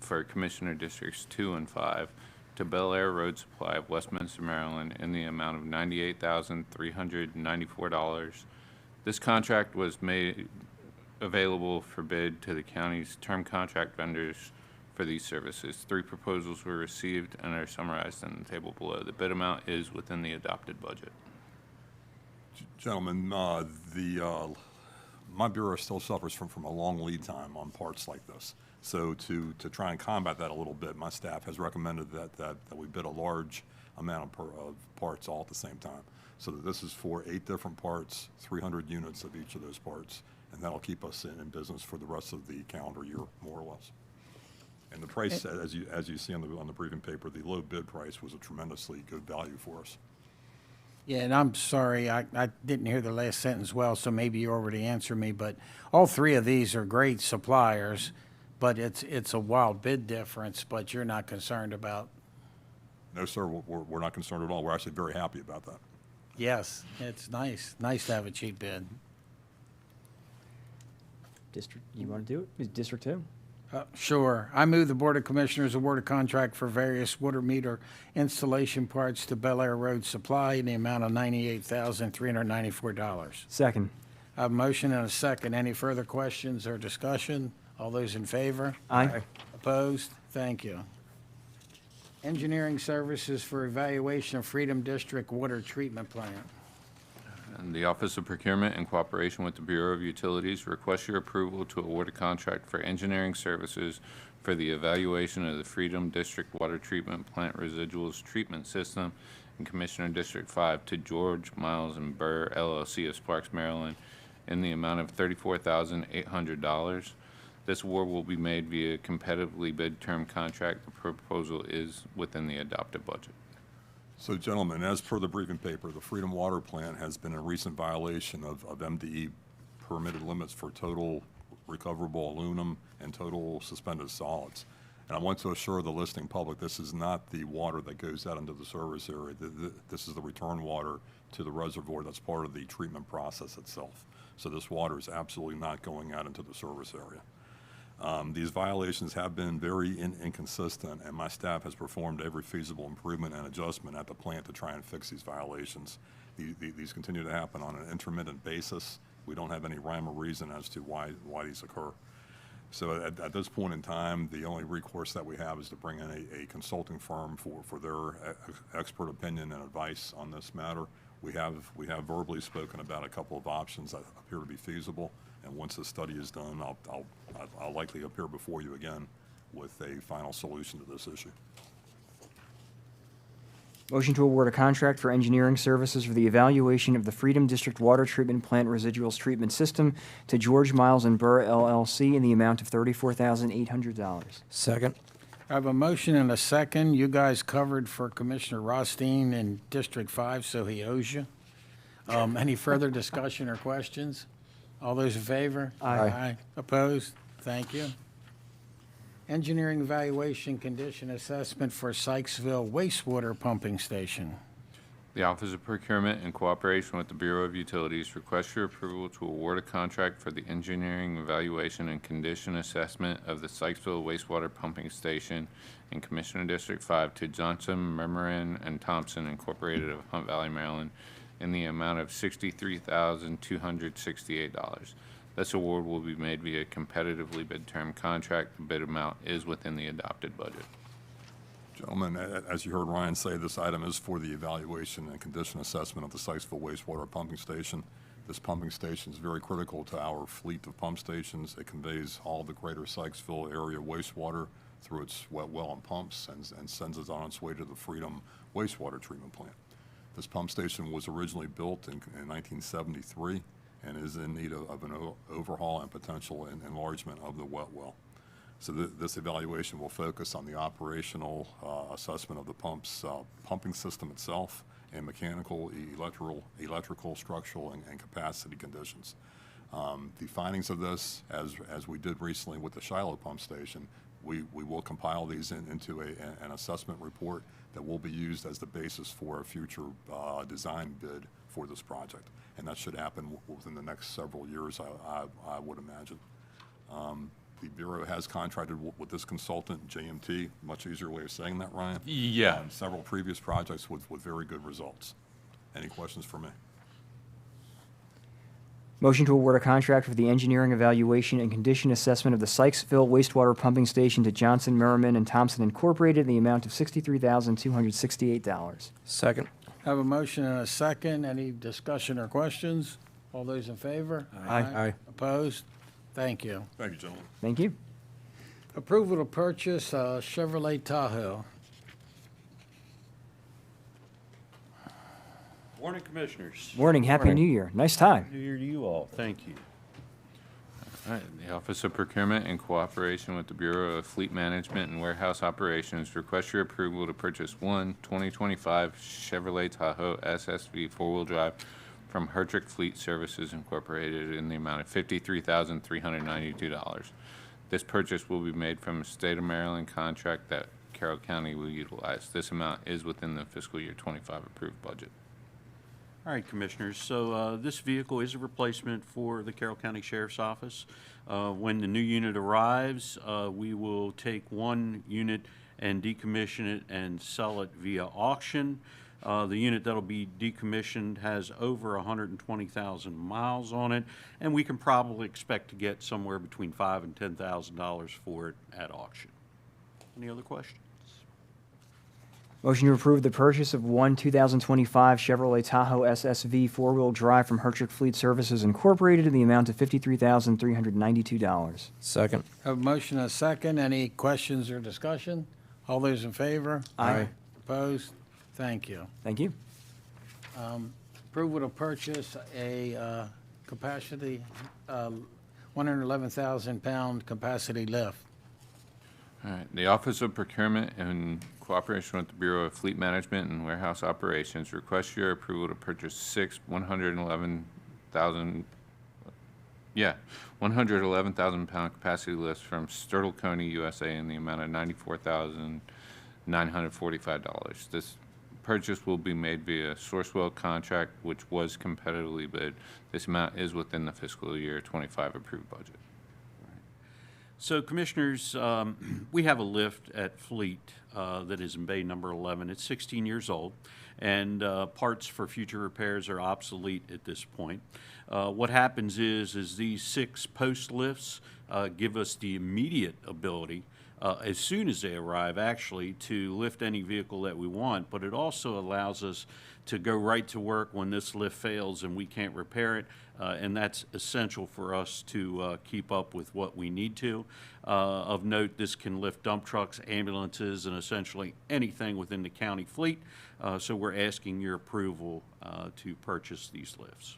for Commissioner Districts 2 and 5 to Bel Air Road Supply of Westminster, Maryland, in the amount of $98,394. This contract was made available for bid to the county's term contract vendors for these services. 3 proposals were received and are summarized in the table below. The bid amount is within the adopted budget. Gentlemen, my bureau still suffers from a long lead time on parts like this. So to try and combat that a little bit, my staff has recommended that we bid a large amount of parts all at the same time. So that this is for 8 different parts, 300 units of each of those parts, and that'll keep us in business for the rest of the calendar year, more or less. And the price, as you see on the briefing paper, the low bid price was a tremendously good value for us. Yeah, and I'm sorry, I didn't hear the last sentence well, so maybe you already answered me, but all 3 of these are great suppliers, but it's a wild bid difference, but you're not concerned about? No, sir, we're not concerned at all. We're actually very happy about that. Yes, it's nice to have a cheap bid. District, you want to do it? Is District 2? Sure. I move the Board of Commissioners award a contract for various water meter installation parts to Bel Air Road Supply in the amount of $98,394. Second. I have a motion and a second. Any further questions or discussion? All those in favor? Aye. Opposed? Thank you. engineering services for evaluation of Freedom District water treatment plant. And the Office of Procurement, in cooperation with the Bureau of Utilities, requests your approval to award a contract for engineering services for the evaluation of the Freedom District Water Treatment Plant Residuals Treatment System in Commissioner District 5 to George Miles and Burr LLC of Sparks, Maryland, in the amount of $34,800. This award will be made via competitively bid term contract. The proposal is within the adopted budget. So, gentlemen, as per the briefing paper, the Freedom Water Plant has been in recent violation of MDE permitted limits for total recoverable aluminum and total suspended solids. And I want to assure the listening public, this is not the water that goes out into the service area. This is the return water to the reservoir that's part of the treatment process itself. So this water is absolutely not going out into the service area. These violations have been very inconsistent, and my staff has performed every feasible improvement and adjustment at the plant to try and fix these violations. These continue to happen on an intermittent basis. We don't have any rhyme or reason as to why these occur. So at this point in time, the only recourse that we have is to bring in a consulting firm for their expert opinion and advice on this matter. We have verbally spoken about a couple of options that appear to be feasible, and once the study is done, I'll likely appear before you again with a final solution to this issue. Motion to award a contract for engineering services for the evaluation of the Freedom District Water Treatment Plant Residuals Treatment System to George Miles and Burr LLC in the amount of $34,800. Second. I have a motion and a second. You guys covered for Commissioner Rothstein in District 5, so he owes you. Any further discussion or questions? All those in favor? Aye. Opposed? Thank you. Engineering evaluation condition assessment for Sykesville wastewater pumping station. The Office of Procurement, in cooperation with the Bureau of Utilities, requests your approval to award a contract for the engineering evaluation and condition assessment of the Sykesville wastewater pumping station in Commissioner District 5 to Johnson, Mermerin, and Thompson Incorporated of Hunt Valley, Maryland, in the amount of $63,268. This award will be made via competitively bid term contract. The bid amount is within the adopted budget. Gentlemen, as you heard Ryan say, this item is for the evaluation and condition assessment of the Sykesville wastewater pumping station. This pumping station is very critical to our fleet of pump stations. It conveys all the greater Sykesville area wastewater through its wet well and pumps and sends it on its way to the Freedom wastewater treatment plant. This pump station was originally built in 1973 and is in need of an overhaul and potential enlargement of the wet well. So this evaluation will focus on the operational assessment of the pumping system itself and mechanical, electrical, structural, and capacity conditions. The findings of this, as we did recently with the Shiloh pump station, we will compile these into an assessment report that will be used as the basis for a future design bid for this project. And that should happen within the next several years, I would imagine. The Bureau has contracted with this consultant, JMT, much easier way of saying that, Ryan? Yeah. On several previous projects with very good results. Any questions for me? Motion to award a contract for the engineering evaluation and condition assessment of the Sykesville wastewater pumping station to Johnson, Merriman, and Thompson Incorporated in the amount of $63,268. Second. I have a motion and a second. Any discussion or questions? All those in favor? Aye. Opposed? Thank you. Thank you, gentlemen. Thank you. Approval to purchase a Chevrolet Tahoe. Morning, Commissioners. Morning. Happy New Year. Nice time. New Year to you all. Thank you. All right, the Office of Procurement, in cooperation with the Bureau of Fleet Management and Warehouse Operations, requests your approval to purchase one 2025 Chevrolet Tahoe SSV four-wheel drive from Hertrick Fleet Services Incorporated in the amount of $53,392. This purchase will be made from a State of Maryland contract that Carroll County will utilize. This amount is within the fiscal year 25 approved budget. All right, Commissioners, so this vehicle is a replacement for the Carroll County Sheriff's Office. When the new unit arrives, we will take one unit and decommission it and sell it via auction. The unit that'll be decommissioned has over 120,000 miles on it, and we can probably expect to get somewhere between $5,000 and $10,000 for it at auction. Any other questions? Motion to approve the purchase of one 2025 Chevrolet Tahoe SSV four-wheel drive from Hertrick Fleet Services Incorporated in the amount of $53,392. Second. Have a motion and a second. Any questions or discussion? All those in favor? Aye. Opposed? Thank you. Thank you. Approval to purchase a capacity, 111,000-pound capacity lift. All right, the Office of Procurement, in cooperation with the Bureau of Fleet Management and Warehouse Operations, requests your approval to purchase 111,000-pound capacity lifts from Sturtle Coney USA in the amount of $94,945. This purchase will be made via Sourcewell contract, which was competitively bid. This amount is within the fiscal year 25 approved budget. So Commissioners, we have a lift at Fleet that is in bay number 11. It's 16 years old, and parts for future repairs are obsolete at this point. What happens is these 6 post lifts give us the immediate ability, as soon as they arrive, actually, to lift any vehicle that we want, but it also allows us to go right to work when this lift fails and we can't repair it, and that's essential for us to keep up with what we need to. Of note, this can lift dump trucks, ambulances, and essentially anything within the county fleet, so we're asking your approval to purchase these lifts.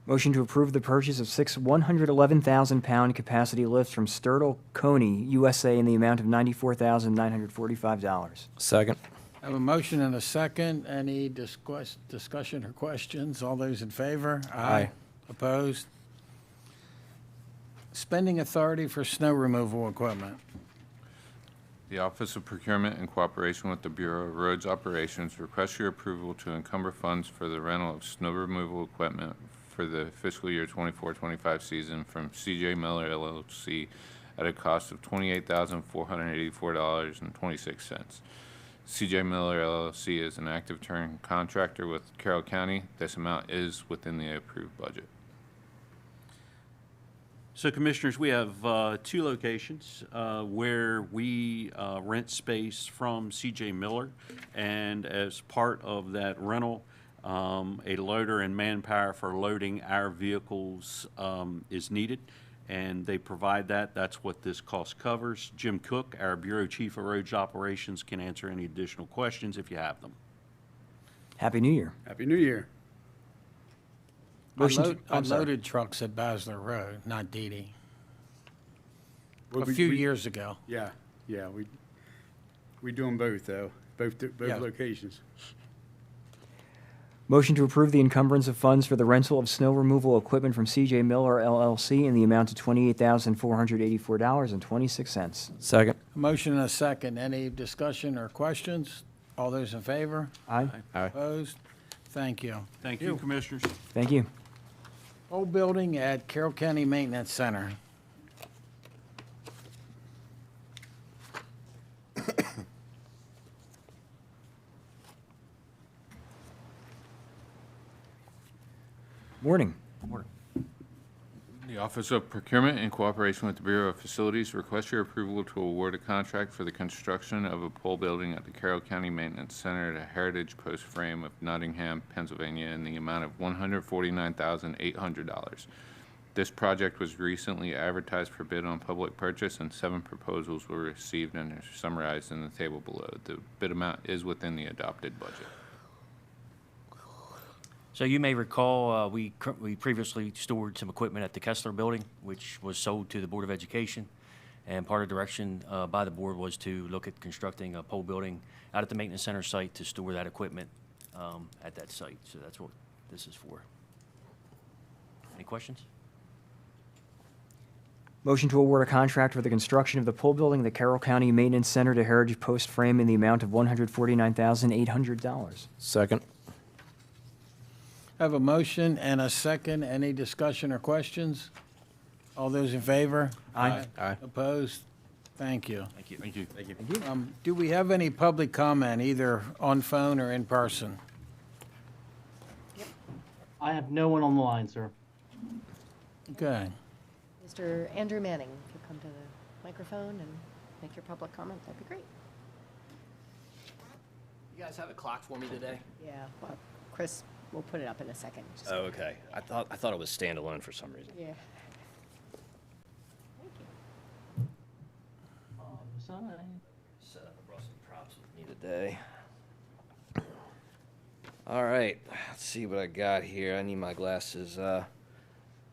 Motion to approve the purchase of 6 111,000-pound capacity lifts from Sturtle Coney USA in the amount of $94,945. Second. I have a motion and a second. Any discussion or questions? All those in favor? Aye. Opposed? Spending authority for snow removal equipment. The Office of Procurement, in cooperation with the Bureau of Roads Operations, requests your approval to encumber funds for the rental of snow removal equipment for the fiscal year 24-25 season from C.J. Miller LLC at a cost of $28,484.26. C.J. Miller LLC is an active term contractor with Carroll County. This amount is within the approved budget. So Commissioners, we have 2 locations where we rent space from C.J. Miller, and as part of that rental, a loader and manpower for loading our vehicles is needed, and they provide that. That's what this cost covers. Jim Cook, our Bureau Chief of Roads Operations, can answer any additional questions if you have them. Happy New Year. Happy New Year. Unloaded trucks at Basler Road, not Dee. Well, A few years ago. Yeah, we do them both, though, both Yeah. locations. Motion to approve the encumbrance of funds for the rental of snow removal equipment from C.J. Miller LLC in the amount of $28,484.26. Second. A motion and a second. Any discussion or questions? All those in favor? Aye. Aye. Opposed? Thank you. Thank you, Commissioners. Thank you. Old building at Carroll County Maintenance Center. Morning. The Office of Procurement, in cooperation with the Bureau of Facilities, requests your approval to award a contract for the construction of a pole building at the Carroll County Maintenance Center at Heritage Post Frame of Nottingham, Pennsylvania, in the amount of $149,800. This project was recently advertised for bid on public purchase, and 7 proposals were received and are summarized in the table below. The bid amount is within the adopted budget. So you may recall, we previously stored some equipment at the Kessler Building, which was sold to the Board of Education. And part of direction by the board was to look at constructing a pole building out at the maintenance center site to store that equipment at that site. So that's what this is for. Any questions? Motion to award a contract for the construction of the pole building at the Carroll County Maintenance Center to Heritage Post Frame in the amount of $149,800. Second. I have a motion and a second. Any discussion or questions? All those in favor? Aye. Aye. Opposed? Thank you. Thank you. Thank you. Thank you. Do we have any public comment, either on phone or in person? I have no one on the line, sir. Okay. Mr. Andrew Manning, if you come to the microphone and make your public comment, that'd be great. You guys have a clock for me today? Yeah, well, Chris, we'll put it up in a second. Just- Oh, okay. I thought it was standalone for some reason. Yeah. So I brought some props with me today. All right, let's see what I got here. I need my glasses.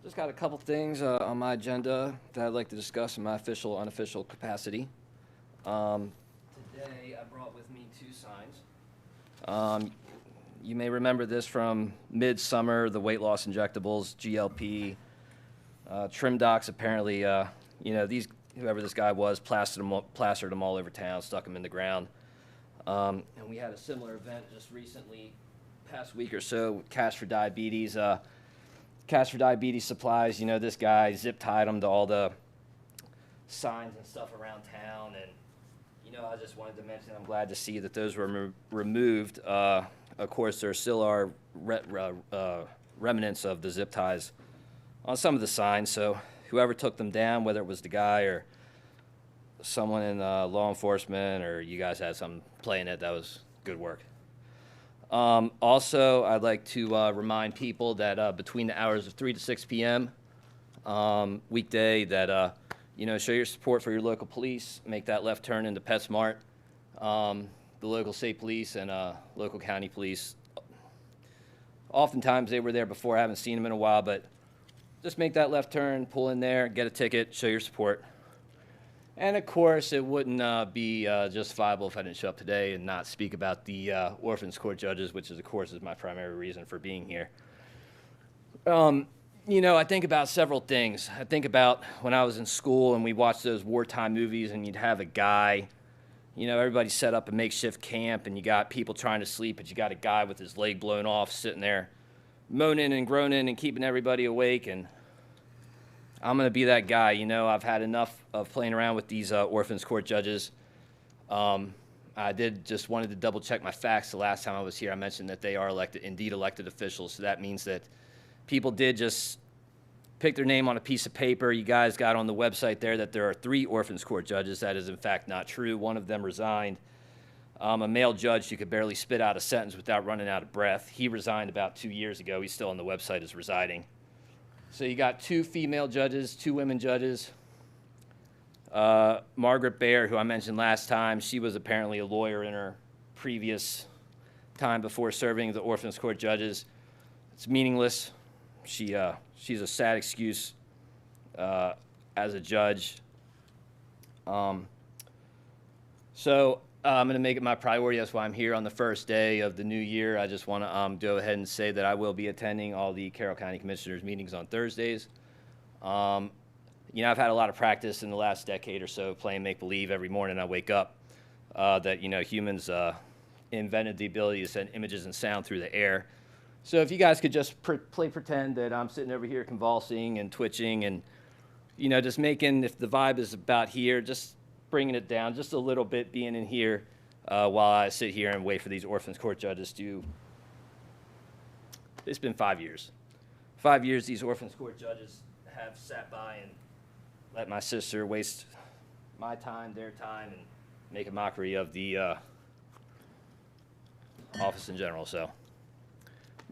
Just got a couple things on my agenda that I'd like to discuss in my official, unofficial capacity. Today, I brought with me 2 signs. You may remember this from midsummer, the weight loss injectables, GLP, Trim Docs. Apparently, whoever this guy was, plastered them all over town, stuck them in the ground. And we had a similar event just recently, past week or so, with Cash for Diabetes. Cash for Diabetes supplies, this guy zip-tied them to all the signs and stuff around town. And, I just wanted to mention, I'm glad to see that those were removed. Of course, there still are remnants of the zip ties on some of the signs. So whoever took them down, whether it was the guy or someone in law enforcement or you guys had some play in it, that was good work. Also, I'd like to remind people that between the hours of 3 to 6 p.m. Weekday that, show your support for your local police, make that left turn into PetSmart. The local state police and local county police, oftentimes they were there before. I haven't seen them in a while, but just make that left turn, pull in there, get a ticket, show your support. And of course, it wouldn't be justifiable if I didn't show up today and not speak about the orphans court judges, which is, of course, is my primary reason for being here. I think about several things. I think about when I was in school and we watched those wartime movies and you'd have a guy, everybody set up a makeshift camp and you got people trying to sleep, but you got a guy with his leg blown off sitting there moaning and groaning and keeping everybody awake. And I'm going to be that guy. I've had enough of playing around with these orphans court judges. I just wanted to double check my facts. The last time I was here, I mentioned that they are indeed elected officials. So that means that people did just pick their name on a piece of paper. You guys got on the website there that there are 3 orphans court judges. That is in fact not true. One of them resigned. A male judge who could barely spit out a sentence without running out of breath. He resigned about 2 years ago. He's still on the website as residing. So you got 2 female judges, 2 women judges. Margaret Baer, who I mentioned last time, she was apparently a lawyer in her previous time before serving the orphans court judges. It's meaningless. She's a sad excuse as a judge. So I'm going to make it my priority. That's why I'm here on the first day of the new year. I just want to go ahead and say that I will be attending all the Carroll County Commissioners meetings on Thursdays. I've had a lot of practice in the last decade or so playing make-believe. Every morning I wake up that, humans invented the ability to send images and sound through the air. So if you guys could just play pretend that I'm sitting over here convulsing and twitching and, just making, if the vibe is about here, just bringing it down just a little bit, being in here while I sit here and wait for these orphans court judges to, it's been 5 years. 5 years these orphans court judges have sat by and let my sister waste my time, their time, and make a mockery of the office in general. So,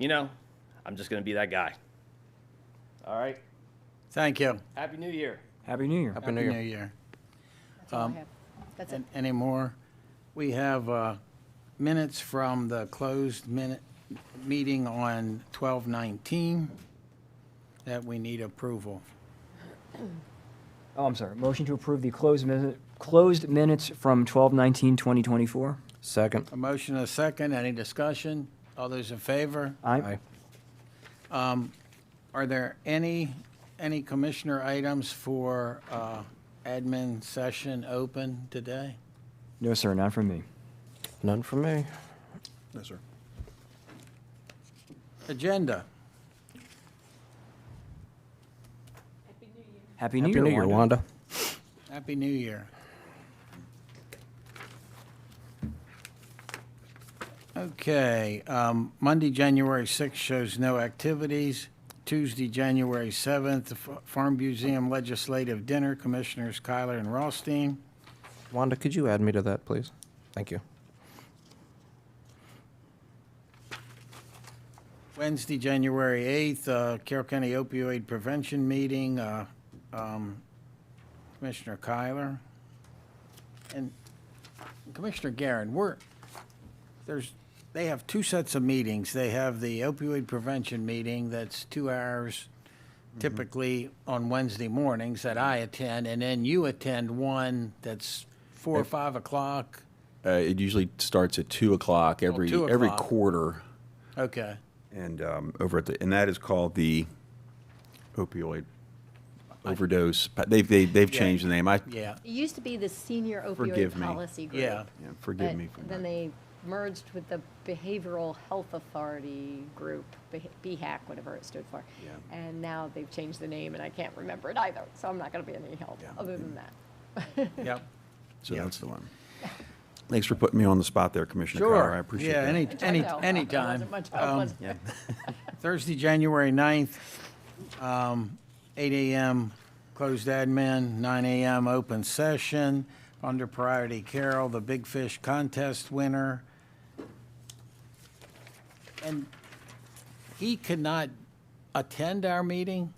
I'm just going to be that guy. All right? Thank you. Happy New Year. Happy New Year. Happy New Year. That's all I have. That's it. Any more? We have minutes from the closed meeting on 12/19 that we need approval. Oh, I'm sorry. Motion to approve the closed minutes from 12/19/2024. Second. A motion and a second. Any discussion? All those in favor? Aye. Are there any commissioner items for admin session open today? No, sir, not from me. None from me. No, sir. Agenda. Happy New Happy New Year, Wanda. Happy New Year. Okay, Monday, January 6th shows no activities. Tuesday, January 7th, the Farm Museum Legislative Dinner, Commissioners Kyler and Rothstein. Wanda, could you add me to that, please? Thank you. Wednesday, January 8th, Carroll County Opioid Prevention Meeting, Commissioner Kyler. And Commissioner Guerin, they have two sets of meetings. They have the opioid prevention meeting that's 2 hours, typically on Wednesday mornings, that I attend, and then you attend one that's 4 or 5 o'clock. It usually starts at 2 o'clock every 2 every o'clock. quarter. Okay. And and that is called the opioid overdose. They've changed the name. Yeah. It used to be the Senior Forgive Opioid me. Policy Group. Yeah. Forgive me for Then that. they merged with the Behavioral Health Authority Group, BHAC, whatever it stood for. Yeah. And now they've changed the name, and I can't remember it either, so I'm not going to be any help other than that. Yep. So that's the one. Thanks for putting me on the spot there, Commissioner Carr. I appreciate Yeah, that. anytime. Wasn't much help, was it? Yeah. Thursday, January 9th, 8 a.m. closed admin, 9 a.m. open session. Under priority, Carol, the Big Fish Contest winner. And he could not attend our meeting,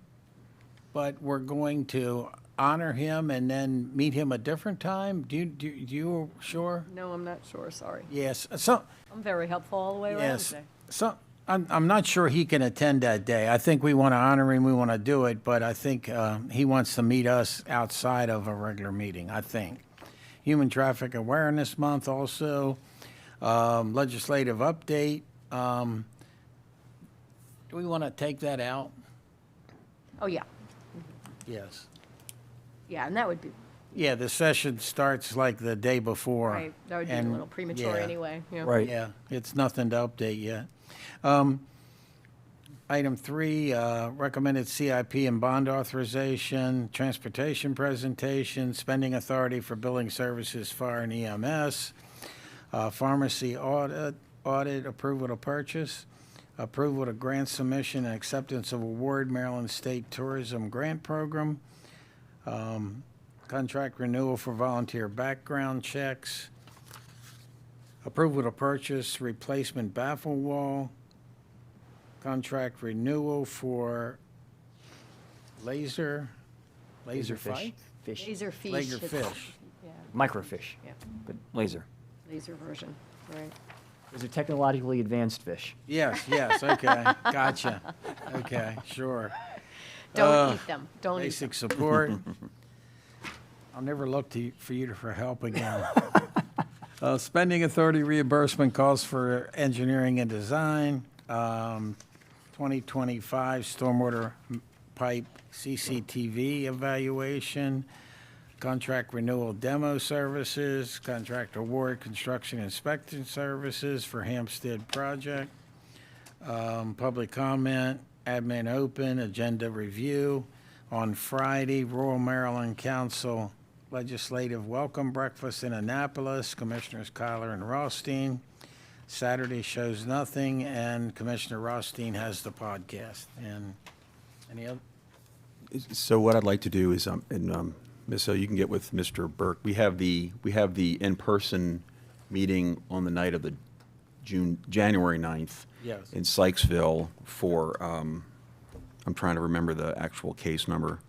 but we're going to honor him and then meet him a different time. Do you sure? No, I'm not sure, sorry. Yes. So, I'm very helpful all the way around yes. today. So, I'm not sure he can attend that day. I think we want to honor him, we want to do it, but I think he wants to meet us outside of a regular meeting, I think. Human Traffic Awareness Month also, legislative update. Do we want to take that out? Oh, yeah. Yes. Yeah, and that would be, Yeah, the session starts like the day before. right, that would be a and- little premature yeah. anyway. Yeah. Right. Yeah, it's nothing to update yet. Item 3, recommended CIP and bond authorization, transportation presentation, spending authority for billing services, fire and EMS, pharmacy audit, approval to purchase, approval to grant submission and acceptance of award, Maryland State Tourism Grant Program, contract renewal for volunteer background checks, approval to purchase replacement baffle wall, contract renewal for laser Laserfish. fight? Fish. Laserfish. Laserfish. Yeah, Microfish. Yeah. But laser. laser version, right. Those are technologically advanced fish. Yes, okay, gotcha. Okay, sure. Don't eat them, don't eat them. Basic support. I'll never look for you for help again. Spending authority reimbursement calls for engineering and design. 2025 stormwater pipe CCTV evaluation. Contract renewal demo services. Contract award construction inspection services for Hampstead project. Public comment, admin open, agenda review. On Friday, Rural Maryland Council Legislative Welcome Breakfast in Annapolis, Commissioners Kyler and Rothstein. Saturday shows nothing, and Commissioner Rothstein has the podcast. And any other? So what I'd like to do is, Ms. Hill, you can get with Mr. Burke. We have the in-person meeting on the night of the January 9th. Yes. In Sykesville for, I'm trying to remember the actual case number.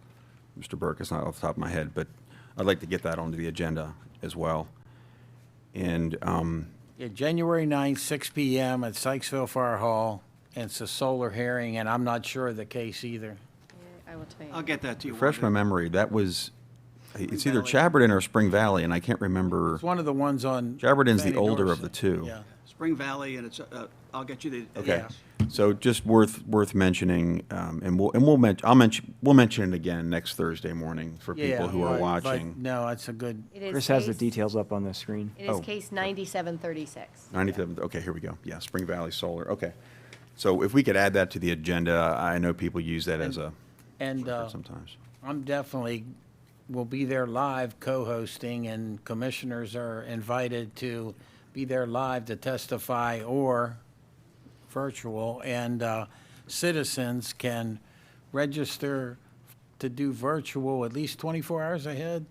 Mr. Burke, it's not off the top of my head, but I'd like to get that onto the agenda as well. And, Yeah, January 9th, 6 p.m. at Sykesville Fire Hall. And it's a solar hearing, and I'm not sure of the case either. I will tell you. I'll get that to you. refresh my Wanda. memory, that was, it's either Chaberton or Spring Valley, and I can't remember. It's one of the ones on. Chaberton's the Fannie older Dorset. of the two. Yeah. Spring Valley, and it's, I'll get you the. Okay, yes. so just worth mentioning, and we'll mention it again next Thursday morning for Yeah, people who are but watching. No, it's a good, It is Chris has the case- details up on the screen. It is Oh. case 9736. 97th, okay, here we go. Yeah, Spring Valley Solar, okay. So if we could add that to the agenda, I know people use that as a, and sometimes. I'm definitely, will be there live co-hosting, and commissioners are invited to be there live to testify or virtual, and citizens can register to do virtual at least 24 hours ahead.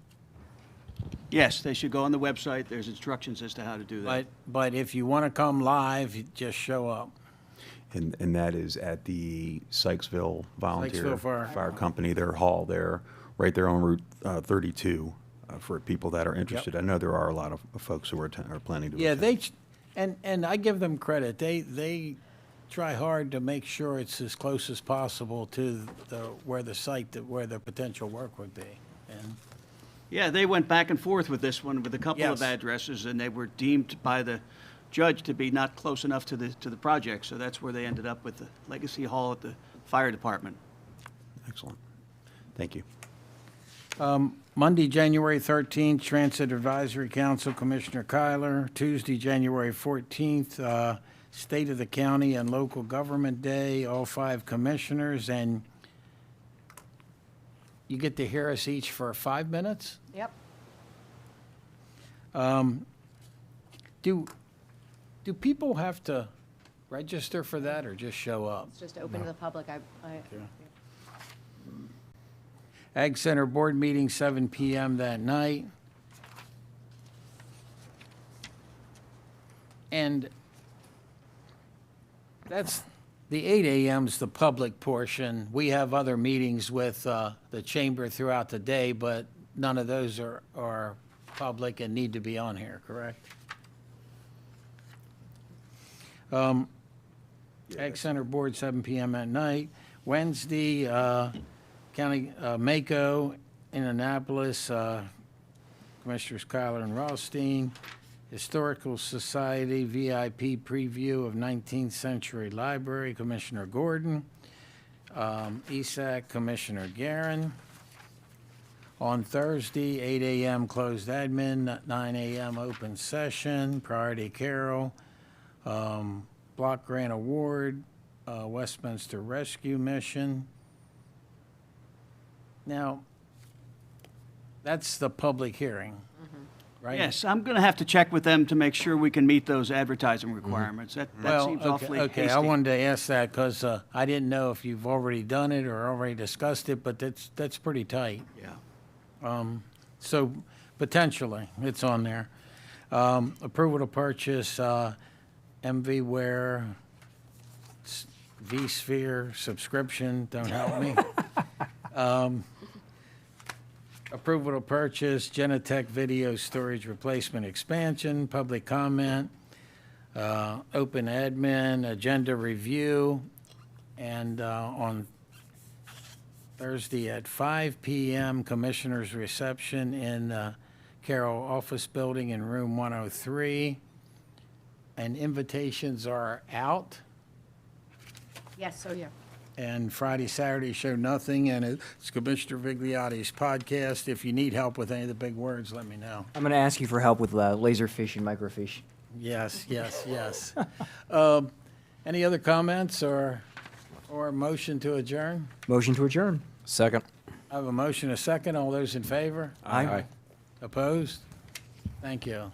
Yes, they should go on the website. There's instructions as to how to do that. But if you want to come live, you just show up. And that is at the Sykesville Volunteer Sykesville Fire Company, their hall there, right there on Route 32, for people that are interested. I know there are a lot of folks who are planning to Yeah, attend. and I give them credit. They try hard to make sure it's as close as possible to where the potential work would be. And Yeah, they went back and forth with this one with a couple of Yes. addresses, and they were deemed by the judge to be not close enough to the project. So that's where they ended up with the Legacy Hall at the fire department. Excellent. Thank you. Monday, January 13th, Transit Advisory Council, Commissioner Kyler. Tuesday, January 14th, State of the County and Local Government Day, all 5 commissioners, and you get to hear us each for 5 minutes? Yep. Do people have to register for that or just show up? It's just open to the public. Ag Center Board meeting, 7 PM that night. And that's, the 8 AM's the public portion. We have other meetings with the chamber throughout the day, but none of those are public and need to be on here, correct? Ag Center Board, 7 PM at night. Wednesday, County, Mako, in Annapolis, Commissioners Kyler and Rothstein. Historical Society VIP preview of 19th Century Library, Commissioner Gordon. ESAC, Commissioner Guerin. On Thursday, 8 AM closed admin, 9 AM open session, Priority Carol, Block Grant Award, Westminster Rescue Mission. Now, that's the public hearing, right? Yes, I'm going to have to check with them to make sure we can meet those advertising requirements. That seems awfully hasty. Okay, I wanted to ask that because I didn't know if you've already done it or already discussed it, but that's pretty tight. Yeah. So potentially, it's on there. Approval to purchase MVWare vSphere subscription, don't help me. Approval to purchase Genetech video storage replacement expansion, public comment, open admin, agenda review, and on Thursday at 5 PM, Commissioners' Reception in Carroll Office Building in Room 103. And invitations are out. Yes, oh yeah. And Friday, Saturday show nothing, and it's Commissioner Vigliotti's podcast. If you need help with any of the big words, let me know. I'm going to ask you for help with laserfish and microfiche. Yes, yes, yes. Any other comments or motion to adjourn? Motion to adjourn. Second. I have a motion, a second. All those in favor? Aye. Opposed? Thank you.